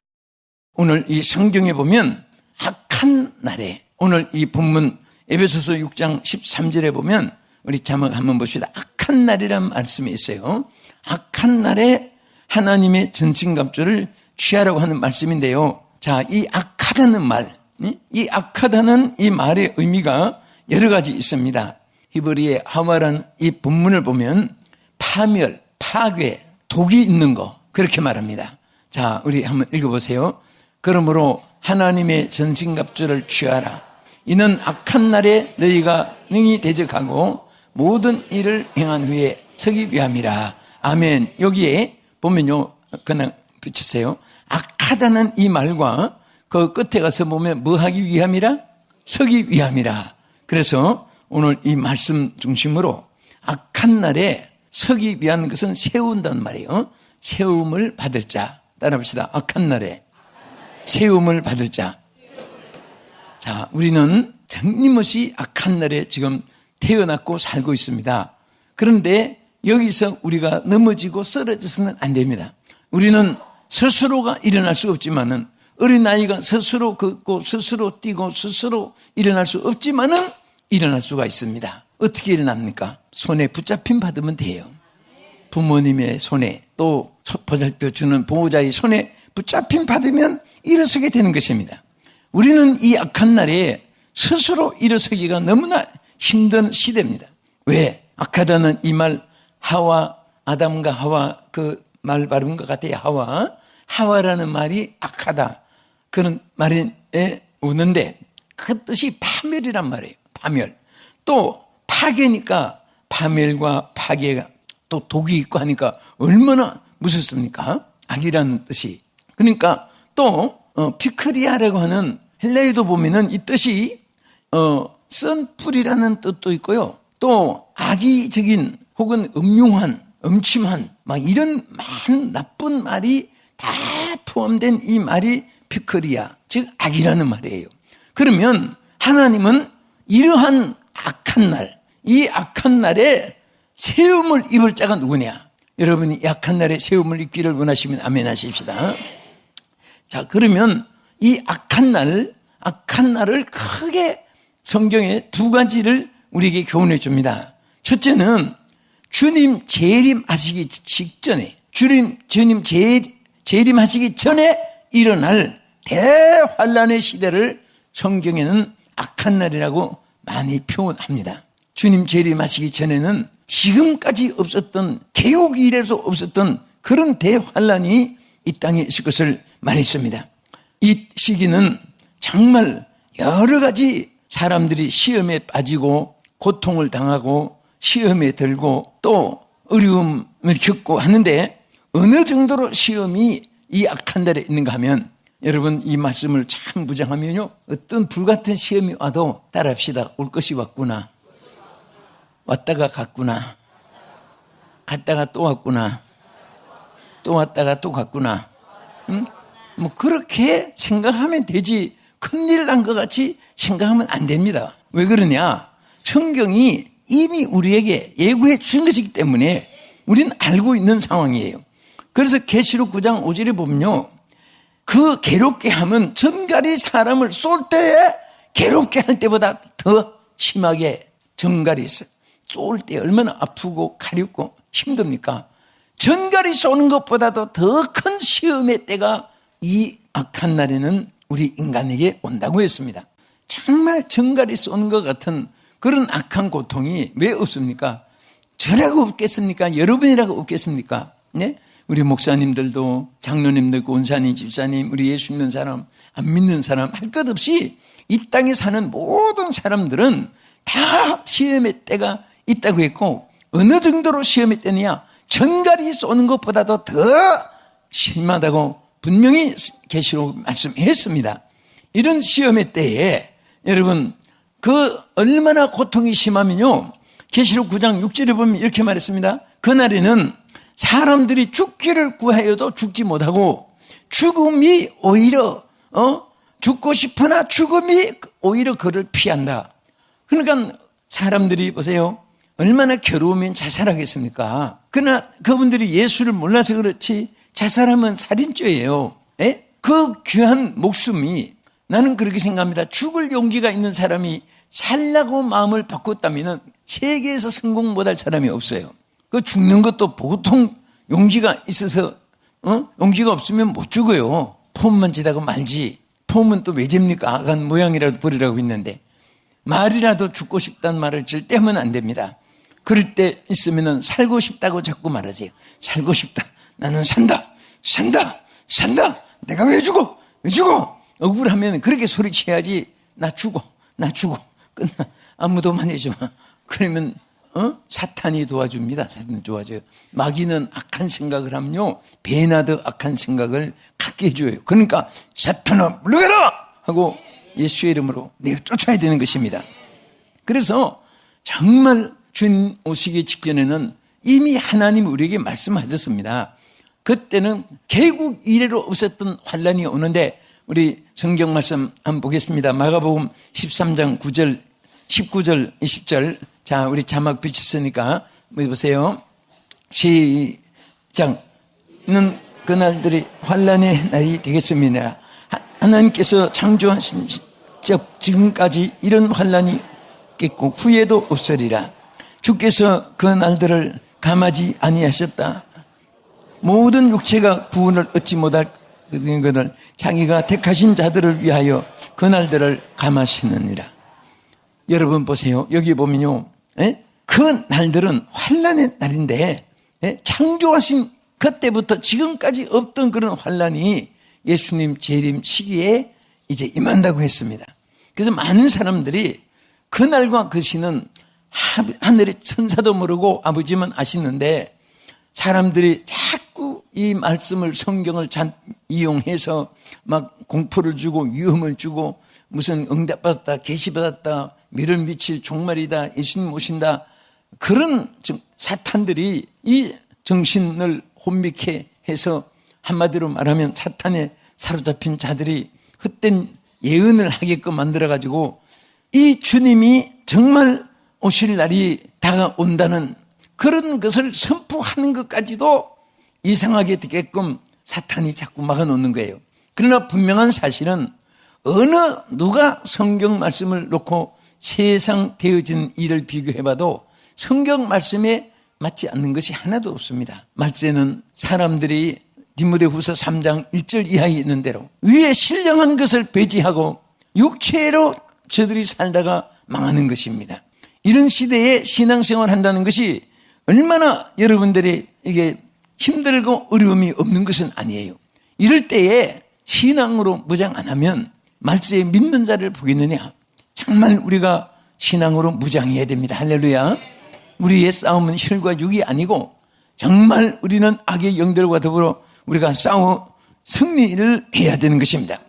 오늘 이 성경에 보면 악한 날에, 오늘 이 본문 에베소서 6장 13절에 보면 우리 자막 한번 봅시다. 악한 날이라는 말씀이 있어요. 악한 날에 하나님의 전신갑주를 취하라고 하는 말씀인데요. 자, 이 악하다는 말, 이 악하다는 이 말의 의미가 여러 가지 있습니다. 히브리의 하와라는 이 본문을 보면 파멸, 파괴, 독이 있는 거, 그렇게 말합니다. 자, 우리 한번 읽어보세요. 그러므로 하나님의 전신갑주를 취하라. 이는 악한 날에 너희가 능히 대적하고 모든 일을 행한 후에 서기 위함이라. 아멘. 여기에 보면요, 그냥 붙이세요. 악하다는 이 말과 그 끝에 가서 보면 뭐 하기 위함이라? 서기 위함이라. 그래서 오늘 이 말씀 중심으로 악한 날에 서기 위한 것은 세운다는 말이에요. 세움을 받을 자. 따라합시다. 악한 날에 세움을 받을 자. 자, 우리는 정림없이 악한 날에 지금 태어났고 살고 있습니다. 그런데 여기서 우리가 넘어지고 쓰러져서는 안 됩니다. 우리는 스스로가 일어날 수 없지만은, 어린아이가 스스로 걷고 스스로 뛰고 스스로 일어날 수 없지만은 일어날 수가 있습니다. 어떻게 일어납니까? 손에 붙잡힘 받으면 돼요. 부모님의 손에 또 보살펴 주는 보호자의 손에 붙잡힘 받으면 일어서게 되는 것입니다. 우리는 이 악한 날에 스스로 일어서기가 너무나 힘든 시대입니다. 왜? 악하다는 이 말 아담과 하와 그 말 발음 것 같아요. 하와라는 말이 악하다 그런 말에 오는데 그 뜻이 파멸이란 말이에요. 파멸. 또 파괴니까 파멸과 파괴가 또 독이 있고 하니까 얼마나 무섭습니까? 악이라는 뜻이. 그러니까 또 피크리아라고 하는 헬라어도 보면은 이 뜻이 쓴뿌리라는 뜻도 있고요. 또 악의적인 혹은 음흉한, 음침한 막 이런 많은 나쁜 말이 다 포함된 이 말이 피크리아, 즉 악이라는 말이에요. 그러면 하나님은 이러한 악한 날, 이 악한 날에 세움을 입을 자가 누구냐? 여러분이 이 악한 날에 세움을 입기를 원하시면 아멘 하십시다. 자, 그러면 이 악한 날을 크게 성경에 두 가지를 우리에게 교훈해 줍니다. 첫째는 주님 재림하시기 직전에, 주님 재림하시기 전에 일어날 대환란의 시대를 성경에는 악한 날이라고 많이 표현합니다. 주님 재림하시기 전에는 지금까지 없었던, 개국 이래서 없었던 그런 대환란이 이 땅에 있을 것을 말했습니다. 이 시기는 정말 여러 가지 사람들이 시험에 빠지고 고통을 당하고 시험에 들고 또 어려움을 겪고 하는데 어느 정도로 시험이 이 악한 날에 있는가 하면 여러분 이 말씀을 참 무장하면요. 어떤 불같은 시험이 와도 따라합시다. 올 것이 왔구나. 왔다가 갔구나. 갔다가 또 왔구나. 또 왔다가 또 갔구나. 응? 뭐 그렇게 생각하면 되지 큰일 난 것 같이 생각하면 안 됩니다. 왜 그러냐? 성경이 이미 우리에게 예고해 주신 것이기 때문에 우리는 알고 있는 상황이에요. 그래서 계시록 9장 5절에 보면요. 그 괴롭게 함은 전갈이 사람을 쏠 때에 괴롭게 할 때보다 더 심하게 전갈이 쏠 때 얼마나 아프고 가렵고 힘듭니까? 전갈이 쏘는 것보다도 더 큰 시험의 때가 이 악한 날에는 우리 인간에게 온다고 했습니다. 정말 전갈이 쏘는 것 같은 그런 악한 고통이 왜 없습니까? 저라고 없겠습니까? 여러분이라고 없겠습니까? 네? 우리 목사님들도 장로님들, 권사님, 집사님, 우리 예수 믿는 사람, 안 믿는 사람 할 것 없이 이 땅에 사는 모든 사람들은 다 시험의 때가 있다고 했고 어느 정도로 시험의 때냐? 전갈이 쏘는 것보다도 더 심하다고 분명히 계시록 말씀했습니다. 이런 시험의 때에 여러분 그 얼마나 고통이 심하면요. 계시록 9장 6절에 보면 이렇게 말했습니다. 그날에는 사람들이 죽기를 구하여도 죽지 못하고 죽음이 오히려 죽고 싶으나 죽음이 오히려 그를 피한다. 그러니까 사람들이 보세요. 얼마나 괴로우면 자살하겠습니까? 그러나 그분들이 예수를 몰라서 그렇지 자살하면 살인죄예요. 에? 그 귀한 목숨이 나는 그렇게 생각합니다. 죽을 용기가 있는 사람이 살라고 마음을 바꿨다면 세계에서 성공 못할 사람이 없어요. 그 죽는 것도 보통 용기가 있어서 용기가 없으면 못 죽어요. 폼만 지다가 말지. 폼은 또 왜 집니까? 악한 모양이라도 버리라고 했는데 말이라도 죽고 싶다는 말을 절대 하면 안 됩니다. 그럴 때 있으면 살고 싶다고 자꾸 말하세요. 살고 싶다. 나는 산다. 내가 왜 죽어? 억울하면 그렇게 소리쳐야지. 나 죽어. 끝나. 아무도 만지지 마. 그러면 사탄이 도와줍니다. 사탄이 도와줘요. 마귀는 악한 생각을 하면요. 배나 더 악한 생각을 갖게 해줘요. 그러니까 사탄아 물러가라! 하고 예수의 이름으로 내가 쫓아야 되는 것입니다. 그래서 정말 주님 오시기 직전에는 이미 하나님이 우리에게 말씀하셨습니다. 그때는 개국 이래로 없었던 환란이 오는데 우리 성경 말씀 한번 보겠습니다. 마가복음 13장 9절, 19절, 20절. 자, 우리 자막 비쳤으니까 보세요. 시작. 는 그날들이 환란의 날이 되겠습니다. 하나님께서 창조하신 지금까지 이런 환란이 없겠고 후회도 없으리라. 주께서 그 날들을 감하지 아니하셨다. 모든 육체가 구원을 얻지 못할 것을 자기가 택하신 자들을 위하여 그 날들을 감하시느니라. 여러분 보세요. 여기 보면요, 그 날들은 환난의 날인데 창조하신 그때부터 지금까지 없던 그런 환난이 예수님 재림 시기에 이제 임한다고 했습니다. 그래서 많은 사람들이 그날과 그 시는 하늘의 천사도 모르고 아버지만 아시는데, 사람들이 자꾸 이 말씀을, 성경을 이용해서 막 공포를 주고 위험을 주고 무슨 응답받았다, 계시받았다, 미를 미칠 종말이다, 예수님 오신다, 그런 사탄들이 이 정신을 혼미케 해서 한마디로 말하면 사탄에 사로잡힌 자들이 헛된 예언을 하게끔 만들어가지고 이 주님이 정말 오실 날이 다가온다는 그런 것을 선포하는 것까지도 이상하게 듣게끔 사탄이 자꾸 막아놓는 거예요. 그러나 분명한 사실은 어느 누가 성경 말씀을 놓고 세상 되어진 일을 비교해봐도 성경 말씀에 맞지 않는 것이 하나도 없습니다. 말세는 사람들이 디모데후서 3장 1절 이하에 있는 대로 위에 신령한 것을 배제하고 육체로 저들이 살다가 망하는 것입니다. 이런 시대에 신앙생활 한다는 것이 얼마나 여러분들이 이게 힘들고 어려움이 없는 것은 아니에요. 이럴 때에 신앙으로 무장 안 하면 말세에 믿는 자를 보겠느냐? 정말 우리가 신앙으로 무장해야 됩니다. 할렐루야. 우리의 싸움은 혈과 육이 아니고 정말 우리는 악의 영들과 더불어 우리가 싸워 승리를 해야 되는 것입니다.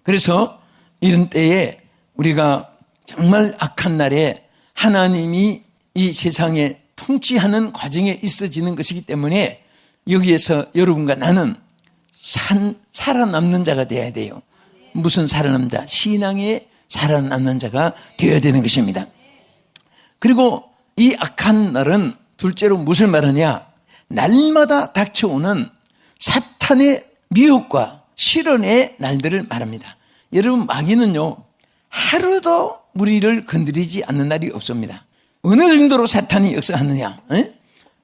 그래서 이런 때에 우리가 정말 악한 날에 하나님이 이 세상에 통치하는 과정에 있어지는 것이기 때문에 여기에서 여러분과 나는 살아남는 자가 되어야 돼요. 무슨 살아남는 자? 신앙에 살아남는 자가 되어야 되는 것입니다. 그리고 이 악한 날은 둘째로 무엇을 말하냐? 날마다 닥쳐오는 사탄의 미혹과 실현의 날들을 말합니다. 여러분, 마귀는요, 하루도 우리를 건드리지 않는 날이 없습니다. 어느 정도로 사탄이 역사하느냐?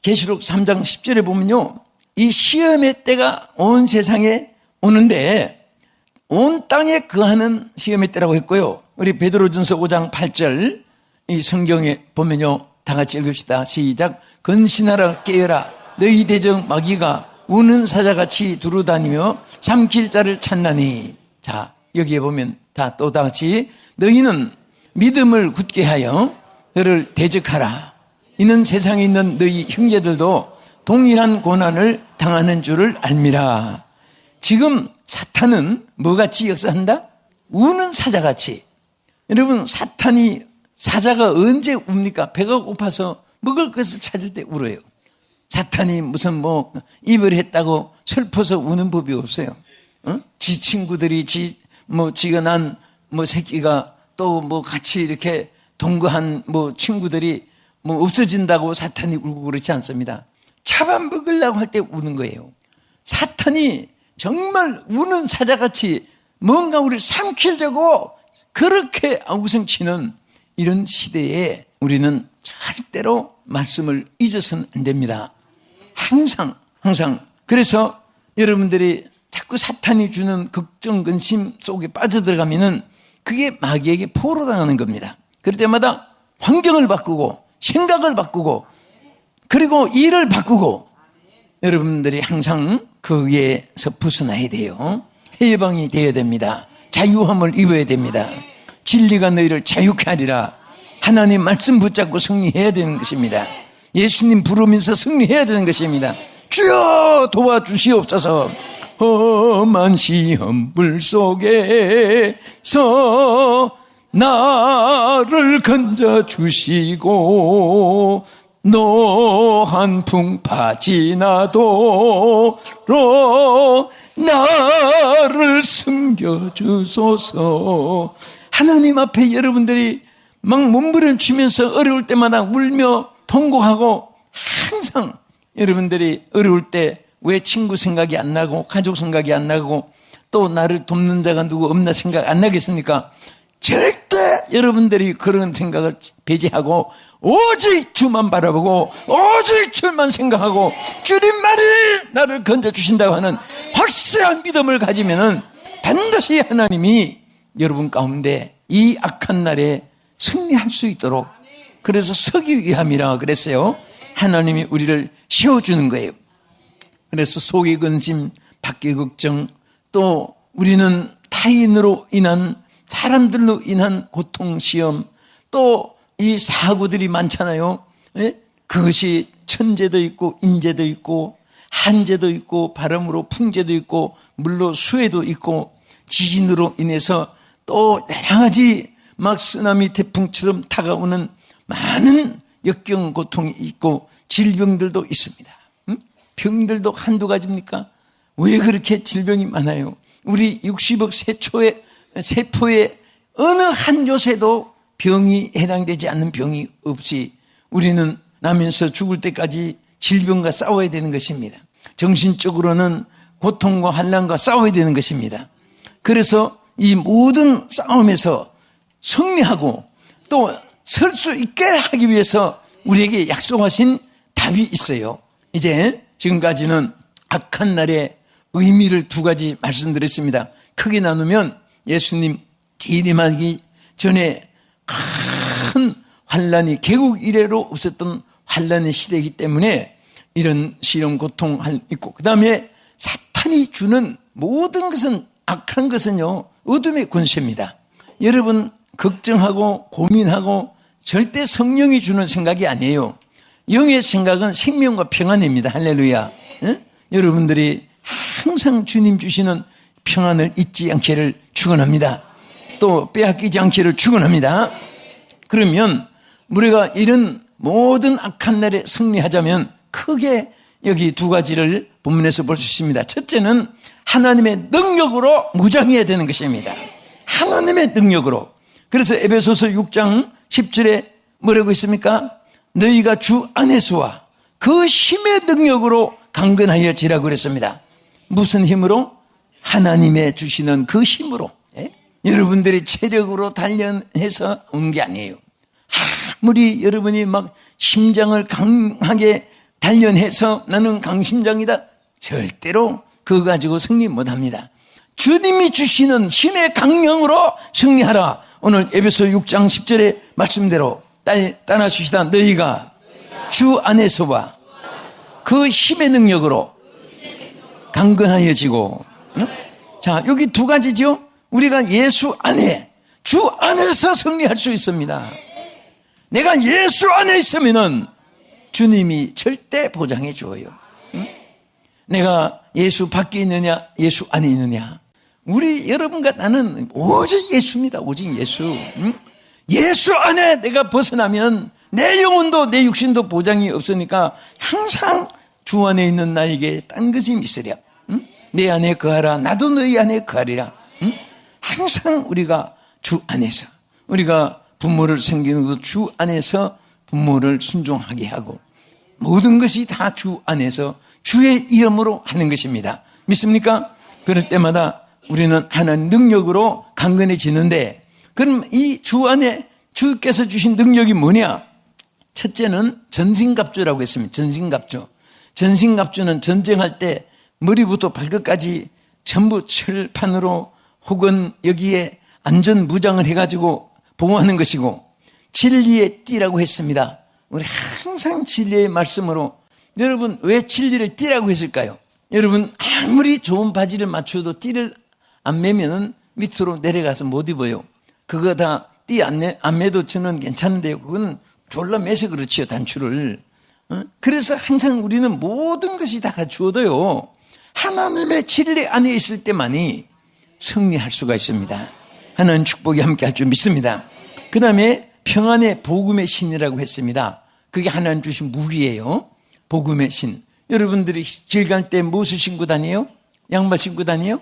계시록 3장 10절에 보면요, 이 시험의 때가 온 세상에 오는데 온 땅에 거하는 시험의 때라고 했고요. 우리 베드로전서 5장 8절 이 성경에 보면요, 다 같이 읽읍시다. 시작. 건신하라 깨어라. 너희 대적 마귀가 우는 사자같이 두루다니며 삼킬 자를 찾나니. 자, 여기에 보면 다 같이 너희는 믿음을 굳게 하여 그를 대적하라. 이는 세상에 있는 너희 형제들도 동일한 고난을 당하는 줄을 알미라. 지금 사탄은 뭐같이 역사한다? 우는 사자같이. 여러분, 사자가 언제 웁니까? 배가 고파서 먹을 것을 찾을 때 울어요. 사탄이 무슨 입을 했다고 슬퍼서 우는 법이 없어요. 지 친구들이 지가 난 새끼가 또 같이 이렇게 동거한 친구들이 없어진다고 사탄이 울고 그렇지 않습니다. 잡아먹으려고 할 때 우는 거예요. 사탄이 정말 우는 사자같이 뭔가 우리를 삼키려고 그렇게 우성치는 이런 시대에 우리는 절대로 말씀을 잊어서는 안 됩니다. 항상. 그래서 여러분들이 자꾸 사탄이 주는 걱정, 근심 속에 빠져들어가면은 그게 마귀에게 포로당하는 겁니다. 그럴 때마다 환경을 바꾸고 생각을 바꾸고 그리고 일을 바꾸고 여러분들이 항상 거기에서 벗어나야 돼요. 해방이 되어야 됩니다. 자유함을 입어야 됩니다. 진리가 너희를 자유케 하리라. 하나님 말씀 붙잡고 승리해야 되는 것입니다. 예수님 부르면서 승리해야 되는 것입니다. 주여 도와주시옵소서. 험한 시험불 속에서 나를 건져주시고 노한 풍파 지나도록 나를 숨겨주소서. 하나님 앞에 여러분들이 막 몸부림치면서 어려울 때마다 울며 통곡하고 항상 여러분들이 어려울 때 왜 친구 생각이 안 나고 가족 생각이 안 나고 또 나를 돕는 자가 누구 없나 생각 안 나겠습니까? 절대 여러분들이 그런 생각을 배제하고 오직 주만 바라보고 오직 주만 생각하고 주님만이 나를 건져주신다고 하는 확실한 믿음을 가지면은 반드시 하나님이 여러분 가운데 이 악한 날에 승리할 수 있도록, 그래서 서기 위함이라 그랬어요. 하나님이 우리를 세워주는 거예요. 그래서 속의 근심, 밖의 걱정, 또 우리는 타인으로 인한, 사람들로 인한 고통, 시험, 또 이 사고들이 많잖아요. 예? 그것이 천재도 있고 인재도 있고 한재도 있고 바람으로 풍재도 있고 물로 수해도 있고 지진으로 인해서 또 다양하지 막 쓰나미 태풍처럼 다가오는 많은 역경 고통이 있고 질병들도 있습니다. 병들도 한두 가지입니까? 왜 그렇게 질병이 많아요? 우리 60억 세포의 어느 한 요새도 병이 해당되지 않는 병이 없이 우리는 나면서 죽을 때까지 질병과 싸워야 되는 것입니다. 정신적으로는 고통과 환난과 싸워야 되는 것입니다. 그래서 이 모든 싸움에서 승리하고 또 설 수 있게 하기 위해서 우리에게 약속하신 답이 있어요. 이제 지금까지는 악한 날의 의미를 두 가지 말씀드렸습니다. 크게 나누면 예수님 재림하기 전에 큰 환란이 개국 이래로 없었던 환란의 시대이기 때문에 이런 시험 고통 있고, 그 다음에 사탄이 주는 모든 것은, 악한 것은요 어둠의 권세입니다. 여러분 걱정하고 고민하고 절대 성령이 주는 생각이 아니에요. 영의 생각은 생명과 평안입니다. 할렐루야. 응? 여러분들이 항상 주님 주시는 평안을 잊지 않기를 축원합니다. 또 빼앗기지 않기를 축원합니다. 그러면 우리가 이런 모든 악한 날에 승리하자면 크게 여기 두 가지를 본문에서 볼 수 있습니다. 첫째는 하나님의 능력으로 무장해야 되는 것입니다. 하나님의 능력으로. 그래서 에베소서 6장 10절에 뭐라고 있습니까? 너희가 주 안에서와 그 힘의 능력으로 강건하여 지라고 그랬습니다. 무슨 힘으로? 하나님의 주시는 그 힘으로. 예? 여러분들이 체력으로 단련해서 온 게 아니에요. 아무리 여러분이 막 심장을 강하게 단련해서 나는 강심장이다, 절대로 그거 가지고 승리 못합니다. 주님이 주시는 힘의 강령으로 승리하라. 오늘 에베소 6장 10절의 말씀대로 따라하시다. 너희가 주 안에서와 그 힘의 능력으로 강건하여지고. 응? 자, 여기 두 가지죠. 우리가 예수 안에, 주 안에서 승리할 수 있습니다. 내가 예수 안에 있으면은 주님이 절대 보장해 줘요. 응? 내가 예수 밖에 있느냐, 예수 안에 있느냐. 우리 여러분과 나는 오직 예수입니다. 오직 예수. 응? 예수 안에 내가 벗어나면 내 영혼도 내 육신도 보장이 없으니까 항상 주 안에 있는 나에게 딴 것이 있으랴. 응? 내 안에 거하라. 나도 너희 안에 거하리라. 응? 항상 우리가 주 안에서, 우리가 부모를 섬기는 것도 주 안에서 부모를 순종하게 하고, 모든 것이 다 주 안에서 주의 이름으로 하는 것입니다. 믿습니까? 그럴 때마다 우리는 하나님 능력으로 강건해지는데, 그럼 이 주 안에 주께서 주신 능력이 뭐냐? 첫째는 전신갑주라고 했습니다. 전신갑주. 전신갑주는 전쟁할 때 머리부터 발끝까지 전부 철판으로 혹은 여기에 안전무장을 해가지고 보호하는 것이고, 진리의 띠라고 했습니다. 우리 항상 진리의 말씀으로, 여러분 왜 진리를 띠라고 했을까요? 여러분 아무리 좋은 바지를 맞춰도 띠를 안 매면 밑으로 내려가서 못 입어요. 그거 다 띠 안 매도 저는 괜찮은데요. 그거는 졸라 매서 그렇지요, 단추를. 그래서 항상 우리는 모든 것이 다 갖추어도요, 하나님의 진리 안에 있을 때만이 승리할 수가 있습니다. 하나님 축복이 함께 할 줄 믿습니다. 그 다음에 평안의 복음의 신이라고 했습니다. 그게 하나님 주신 무기예요. 복음의 신. 여러분들이 길 갈 때 무엇을 신고 다녀요? 양말 신고 다녀요?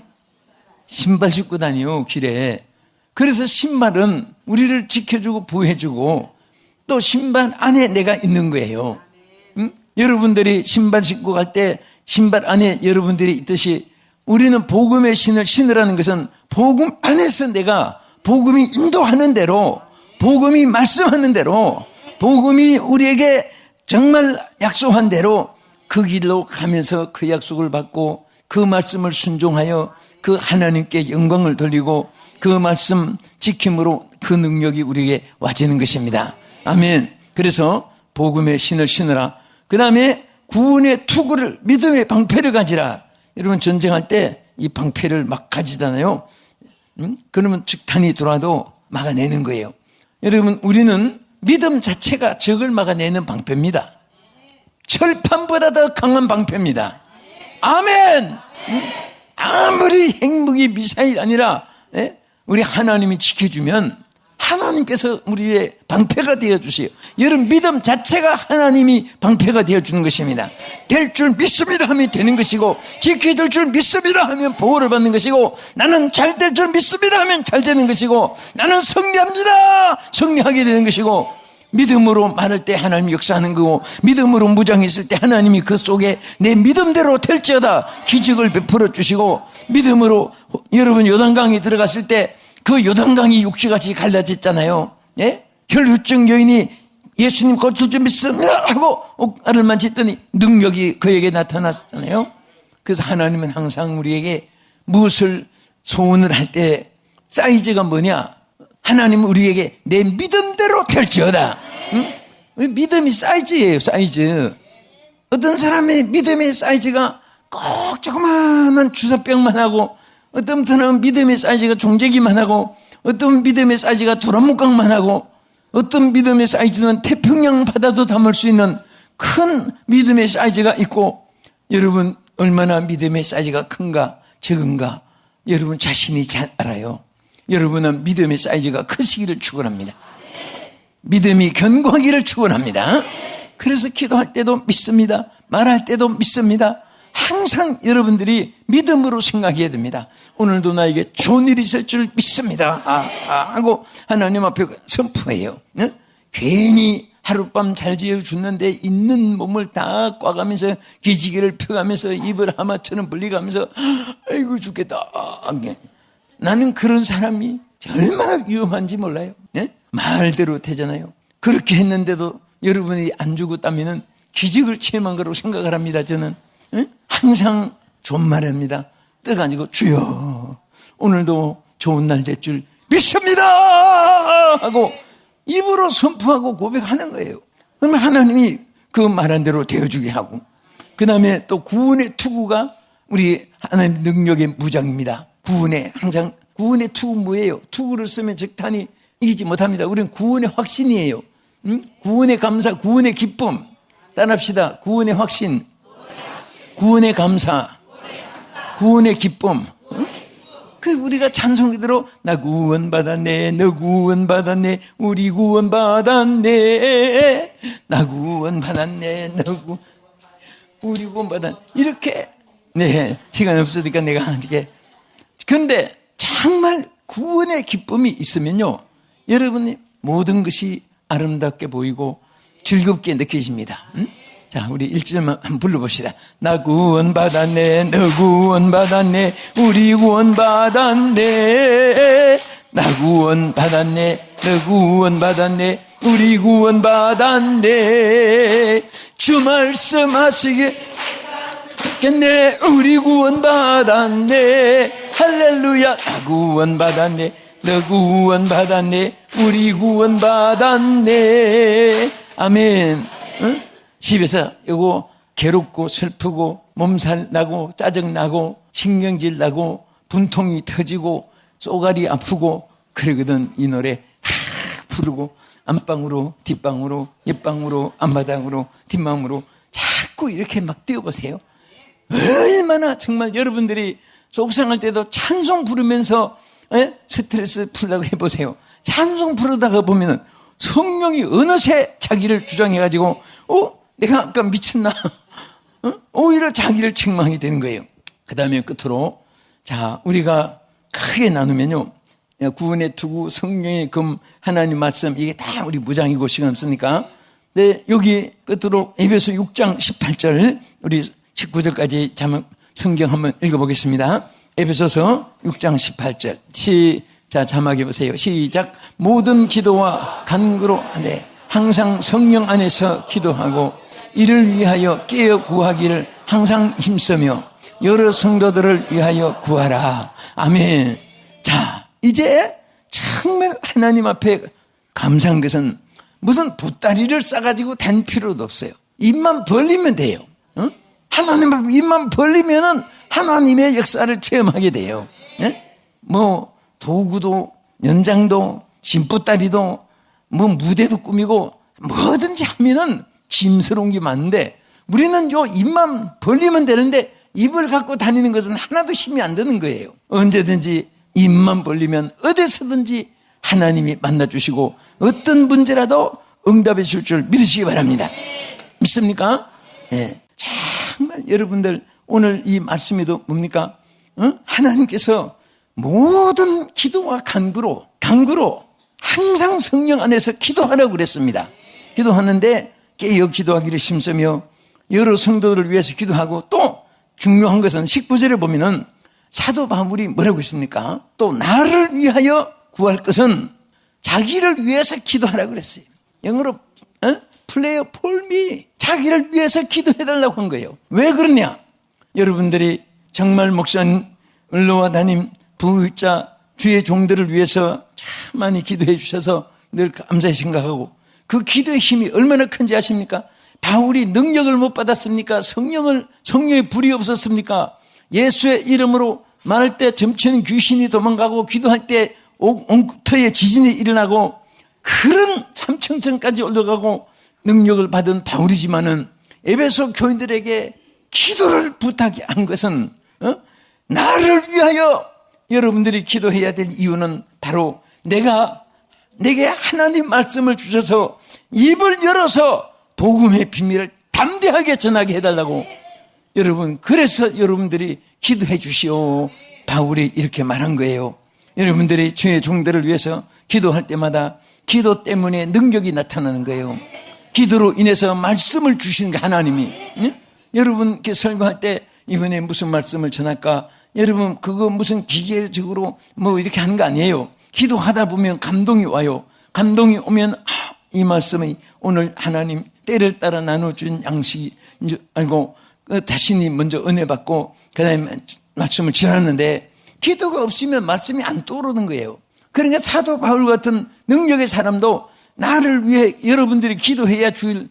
신발 신고 다녀요, 길에. 그래서 신발은 우리를 지켜주고 보호해주고, 또 신발 안에 내가 있는 거예요. 응? 여러분들이 신발 신고 갈 때 신발 안에 여러분들이 있듯이, 우리는 복음의 신을 신으라는 것은 복음 안에서 내가 복음이 인도하는 대로, 복음이 말씀하는 대로, 복음이 우리에게 정말 약속한 대로 그 길로 가면서 그 약속을 받고 그 말씀을 순종하여 그 하나님께 영광을 돌리고 그 말씀 지킴으로 그 능력이 우리에게 와지는 것입니다. 아멘. 그래서 복음의 신을 신으라. 그 다음에 구원의 투구를, 믿음의 방패를 가지라. 여러분 전쟁할 때 이 방패를 막 가지잖아요. 그러면 적탄이 들어와도 막아내는 거예요. 여러분 우리는 믿음 자체가 적을 막아내는 방패입니다. 철판보다 더 강한 방패입니다. 아멘. 아무리 핵무기 미사일 아니라 우리 하나님이 지켜주면 하나님께서 우리의 방패가 되어주세요. 여러분 믿음 자체가 하나님이 방패가 되어주는 것입니다. 될 줄 믿습니다 하면 되는 것이고, 지켜줄 줄 믿습니다 하면 보호를 받는 것이고, 나는 잘 될 줄 믿습니다 하면 잘 되는 것이고, 나는 승리합니다 승리하게 되는 것이고, 믿음으로 말할 때 하나님이 역사하는 거고, 믿음으로 무장했을 때 하나님이 그 속에 내 믿음대로 될지어다 기적을 베풀어 주시고, 믿음으로 여러분 요단강에 들어갔을 때 그 요단강이 육지같이 갈라졌잖아요. 예? 혈루증 여인이 예수님 고칠 줄 믿습니다 하고 옷가를 만졌더니 능력이 그에게 나타났잖아요. 그래서 하나님은 항상 우리에게 무엇을 소원을 할 때 사이즈가 뭐냐? 하나님은 우리에게 내 믿음대로 될지어다. 응? 믿음이 사이즈예요, 사이즈. 어떤 사람의 믿음의 사이즈가 꼭 조그마한 주사병만 하고, 어떤 사람은 믿음의 사이즈가 종재기만 하고, 어떤 믿음의 사이즈가 도란묵강만 하고, 어떤 믿음의 사이즈는 태평양 바다도 담을 수 있는 큰 믿음의 사이즈가 있고, 여러분 얼마나 믿음의 사이즈가 큰가 적은가 여러분 자신이 잘 알아요. 여러분은 믿음의 사이즈가 크시기를 축원합니다. 믿음이 견고하기를 축원합니다. 그래서 기도할 때도 믿습니다. 말할 때도 믿습니다. 항상 여러분들이 믿음으로 생각해야 됩니다. 오늘도 나에게 좋은 일이 있을 줄 믿습니다 하고 하나님 앞에 선포해요. 네? 괜히 하룻밤 잘 지어줬는데 있는 몸을 다 꽈가면서 기지개를 펴가면서 입을 하마처럼 벌리가면서 아이고 죽겠다. 나는 그런 사람이 얼마나 위험한지 몰라요. 네? 말대로 되잖아요. 그렇게 했는데도 여러분이 안 죽었다면 기적을 체험한 거라고 생각을 합니다. 저는 항상 존말합니다. 떠가지고 주여 오늘도 좋은 날 될 줄 믿습니다 하고 입으로 선포하고 고백하는 거예요. 그러면 하나님이 그 말한 대로 되어주게 하고, 그 다음에 또 구원의 투구가 우리 하나님 능력의 무장입니다. 항상 구원의 투구 뭐예요? 투구를 쓰면 적탄이 이기지 못합니다. 우리는 구원의 확신이에요. 구원의 감사, 구원의 기쁨. 따라합시다. 구원의 확신, 구원의 감사, 구원의 기쁨. 그 우리가 찬송 그대로 나 구원받았네, 너 구원받았네, 우리 구원받았네, 나 구원받았네, 우리 구원받았네. 이렇게 시간 없으니까 내가 이렇게. 근데 정말 구원의 기쁨이 있으면요, 여러분이 모든 것이 아름답게 보이고 즐겁게 느껴집니다. 자, 우리 1절만 한번 불러봅시다. 나 구원받았네, 너 구원받았네, 우리 구원받았네, 나 구원받았네, 너 구원받았네, 우리 구원받았네. 주 말씀하시게 겠네, 우리 구원받았네, 할렐루야. 나 구원받았네, 너 구원받았네, 우리 구원받았네. 아멘. 응? 집에서 이거 괴롭고 슬프고 몸살 나고 짜증나고 신경질 나고 분통이 터지고 쏘가리 아프고 그러거든. 이 노래 부르고 안방으로 뒷방으로 옆방으로 앞마당으로 뒷마음으로 자꾸 이렇게 막 뛰어보세요. 얼마나 정말 여러분들이 속상할 때도 찬송 부르면서 스트레스 풀라고 해보세요. 찬송 부르다가 보면은 성령이 어느새 자기를 주장해가지고 내가 아까 미쳤나? 오히려 자기를 책망하게 되는 거예요. 그 다음에 끝으로, 자, 우리가 크게 나누면요, 구원의 투구, 성령의 금, 하나님 말씀, 이게 다 우리 무장이고 시간 없으니까. 네, 여기 끝으로 에베소 6장 18절, 우리 19절까지 성경 한번 읽어보겠습니다. 에베소서 6장 18절. 자, 자막해 보세요. 시작. 모든 기도와 간구로 하되 항상 성령 안에서 기도하고 이를 위하여 깨어 구하기를 항상 힘쓰며 여러 성도들을 위하여 구하라. 아멘. 자, 이제 정말 하나님 앞에 감사한 것은 무슨 보따리를 싸가지고 다닐 필요도 없어요. 입만 벌리면 돼요. 어? 하나님 앞에 입만 벌리면은 하나님의 역사를 체험하게 돼요. 예? 뭐 도구도 연장도 신보따리도 뭐 무대도 꾸미고 뭐든지 하면은 짐스러운 게 많은데 우리는 요 입만 벌리면 되는데 입을 갖고 다니는 것은 하나도 힘이 안 드는 거예요. 언제든지 입만 벌리면 어디서든지 하나님이 만나주시고 어떤 문제라도 응답해 줄 줄 믿으시기 바랍니다. 믿습니까? 네. 정말 여러분들 오늘 이 말씀에도 뭡니까? 하나님께서 모든 기도와 간구로 항상 성령 안에서 기도하라고 그랬습니다. 기도하는데 깨어 기도하기를 힘쓰며 여러 성도들을 위해서 기도하고 또 중요한 것은 19절에 보면은 사도 바울이 뭐라고 했습니까? 또 나를 위하여 구할 것은 자기를 위해서 기도하라고 그랬어요. 영어로 플레이어 폴미 자기를 위해서 기도해달라고 한 거예요. 왜 그러냐? 여러분들이 정말 목사님, 을로와 담임, 부자, 주의 종들을 위해서 참 많이 기도해 주셔서 늘 감사히 생각하고 그 기도의 힘이 얼마나 큰지 아십니까? 바울이 능력을 못 받았습니까? 성령의 불이 없었습니까? 예수의 이름으로 말할 때 점치는 귀신이 도망가고 기도할 때 옹터에 지진이 일어나고 그런 삼층천까지 올라가고 능력을 받은 바울이지만은 에베소 교인들에게 기도를 부탁한 것은 나를 위하여 여러분들이 기도해야 될 이유는 바로 내게 하나님 말씀을 주셔서 입을 열어서 복음의 비밀을 담대하게 전하게 해달라고 여러분 그래서 여러분들이 기도해 주시오. 바울이 이렇게 말한 거예요. 여러분들이 주의 종들을 위해서 기도할 때마다 기도 때문에 능력이 나타나는 거예요. 기도로 인해서 말씀을 주시는 게 하나님이. 여러분 이렇게 설교할 때 이번에 무슨 말씀을 전할까? 여러분 그거 무슨 기계적으로 뭐 이렇게 하는 거 아니에요. 기도하다 보면 감동이 와요. 감동이 오면 이 말씀이 오늘 하나님 때를 따라 나눠준 양식인 줄 알고 자신이 먼저 은혜 받고 그 다음에 말씀을 전하는데 기도가 없으면 말씀이 안 떠오르는 거예요. 그러니까 사도 바울 같은 능력의 사람도 나를 위해 여러분들이 기도해야 될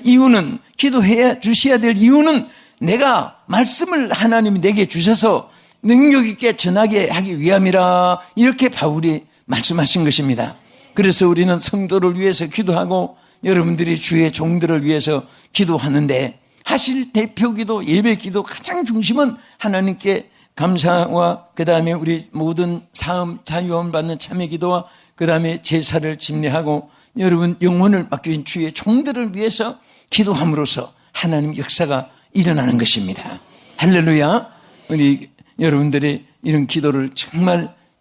이유는 기도해야 주셔야 될 이유는 내가 말씀을 하나님이 내게 주셔서 능력 있게 전하게 하기 위함이라 이렇게 바울이 말씀하신 것입니다. 그래서 우리는 성도를 위해서 기도하고 여러분들이 주의 종들을 위해서 기도하는데 하실 대표기도 예배기도 가장 중심은 하나님께 감사와 그 다음에 우리 모든 사음 자유함 받는 참회기도와 그 다음에 제사를 집례하고 여러분 영혼을 맡겨진 주의 종들을 위해서 기도함으로써 하나님 역사가 일어나는 것입니다. 할렐루야. 우리 여러분들이 이런 기도를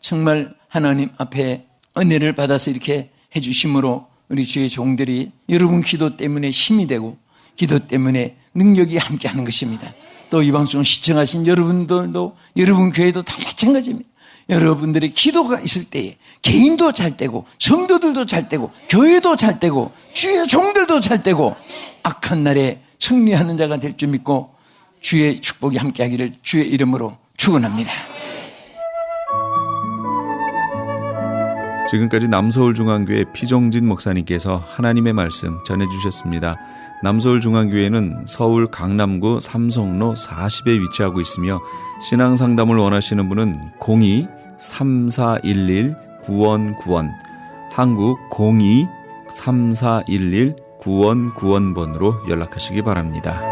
정말 하나님 앞에 은혜를 받아서 이렇게 해주심으로 우리 주의 종들이 여러분 기도 때문에 힘이 되고 기도 때문에 능력이 함께하는 것입니다. 또 이 방송을 시청하신 여러분들도 여러분 교회도 다 마찬가지입니다. 여러분들의 기도가 있을 때에 개인도 잘 되고 성도들도 잘 되고 교회도 잘 되고 주의 종들도 잘 되고 악한 날에 승리하는 자가 될 줄 믿고 주의 축복이 함께하기를 주의 이름으로 축원합니다. 지금까지 남서울중앙교회 피종진 목사님께서 하나님의 말씀 전해주셨습니다. 남서울중앙교회는 서울 강남구 삼성로 40에 위치하고 있으며 신앙상담을 원하시는 분은 02-3411-9191 한국 02-3411-9191번으로 연락하시기 바랍니다.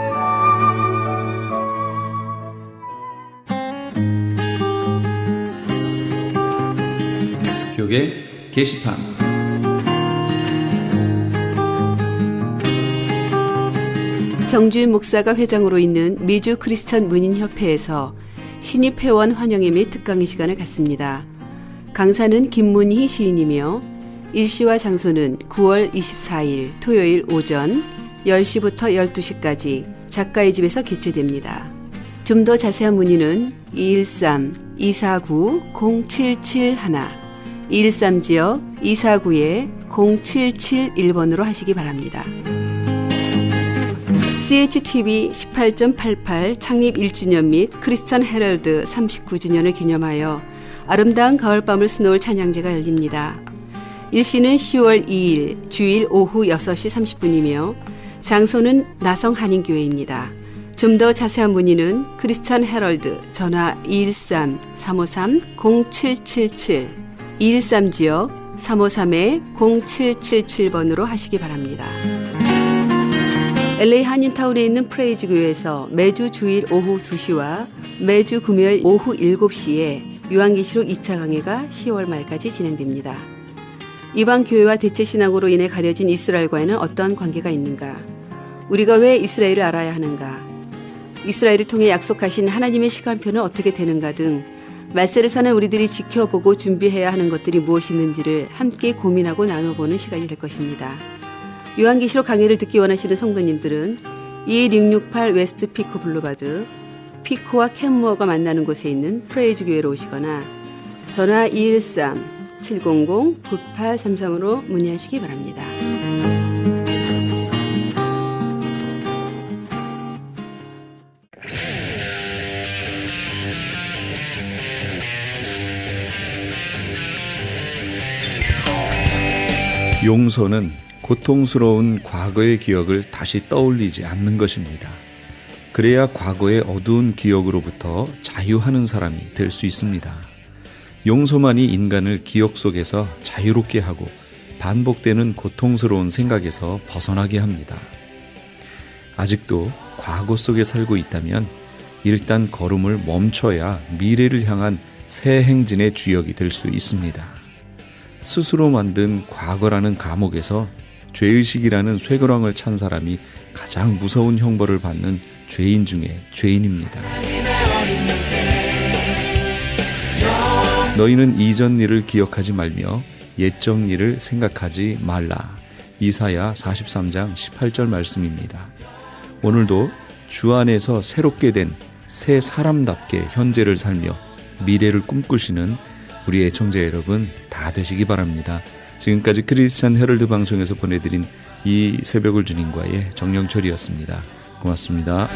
교계 게시판 정주인 목사가 회장으로 있는 미주 크리스천 문인협회에서 신입 회원 환영회 및 특강의 시간을 갖습니다. 강사는 김문희 시인이며 일시와 장소는 9월 24일 토요일 오전 10시부터 12시까지 작가의 집에서 개최됩니다. 좀 더 자세한 문의는 213-249-0771 213 지역 249-0771번으로 하시기 바랍니다. CHTV 18.88 창립 1주년 및 크리스천 헤럴드 39주년을 기념하여 아름다운 가을밤을 수놓을 찬양제가 열립니다. 일시는 10월 2일 주일 오후 6시 30분이며 장소는 나성한인교회입니다. 좀 더 자세한 문의는 크리스천 헤럴드 전화 213-353-0777 213 지역 353-0777번으로 하시기 바랍니다. LA 한인타운에 있는 프레이즈 교회에서 매주 주일 오후 2시와 매주 금요일 오후 7시에 요한계시록 2차 강해가 10월 말까지 진행됩니다. 이방 교회와 대체 신앙으로 인해 가려진 이스라엘과는 어떤 관계가 있는가? 우리가 왜 이스라엘을 알아야 하는가? 이스라엘을 통해 약속하신 하나님의 시간표는 어떻게 되는가 등 말세를 사는 우리들이 지켜보고 준비해야 하는 것들이 무엇이 있는지를 함께 고민하고 나눠보는 시간이 될 것입니다. 요한계시록 강의를 듣기 원하시는 성도님들은 21668 웨스트 피코 블루바드 피코와 캔무어가 만나는 곳에 있는 프레이즈 교회로 오시거나 전화 213-700-9833으로 문의하시기 바랍니다. 용서는 고통스러운 과거의 기억을 다시 떠올리지 않는 것입니다. 그래야 과거의 어두운 기억으로부터 자유하는 사람이 될 수 있습니다. 용서만이 인간을 기억 속에서 자유롭게 하고 반복되는 고통스러운 생각에서 벗어나게 합니다. 아직도 과거 속에 살고 있다면 일단 걸음을 멈춰야 미래를 향한 새 행진의 주역이 될 수 있습니다. 스스로 만든 과거라는 감옥에서 죄의식이라는 쇠고랑을 찬 사람이 가장 무서운 형벌을 받는 죄인 중에 죄인입니다. 너희는 이전 일을 기억하지 말며 옛적 일을 생각하지 말라. 이사야 43장 18절 말씀입니다. 오늘도 주 안에서 새롭게 된 새 사람답게 현재를 살며 미래를 꿈꾸시는 우리 애청자 여러분 다 되시기 바랍니다. 지금까지 크리스천 헤럴드 방송에서 보내드린 이 새벽을 주님과의 정영철이었습니다. 고맙습니다.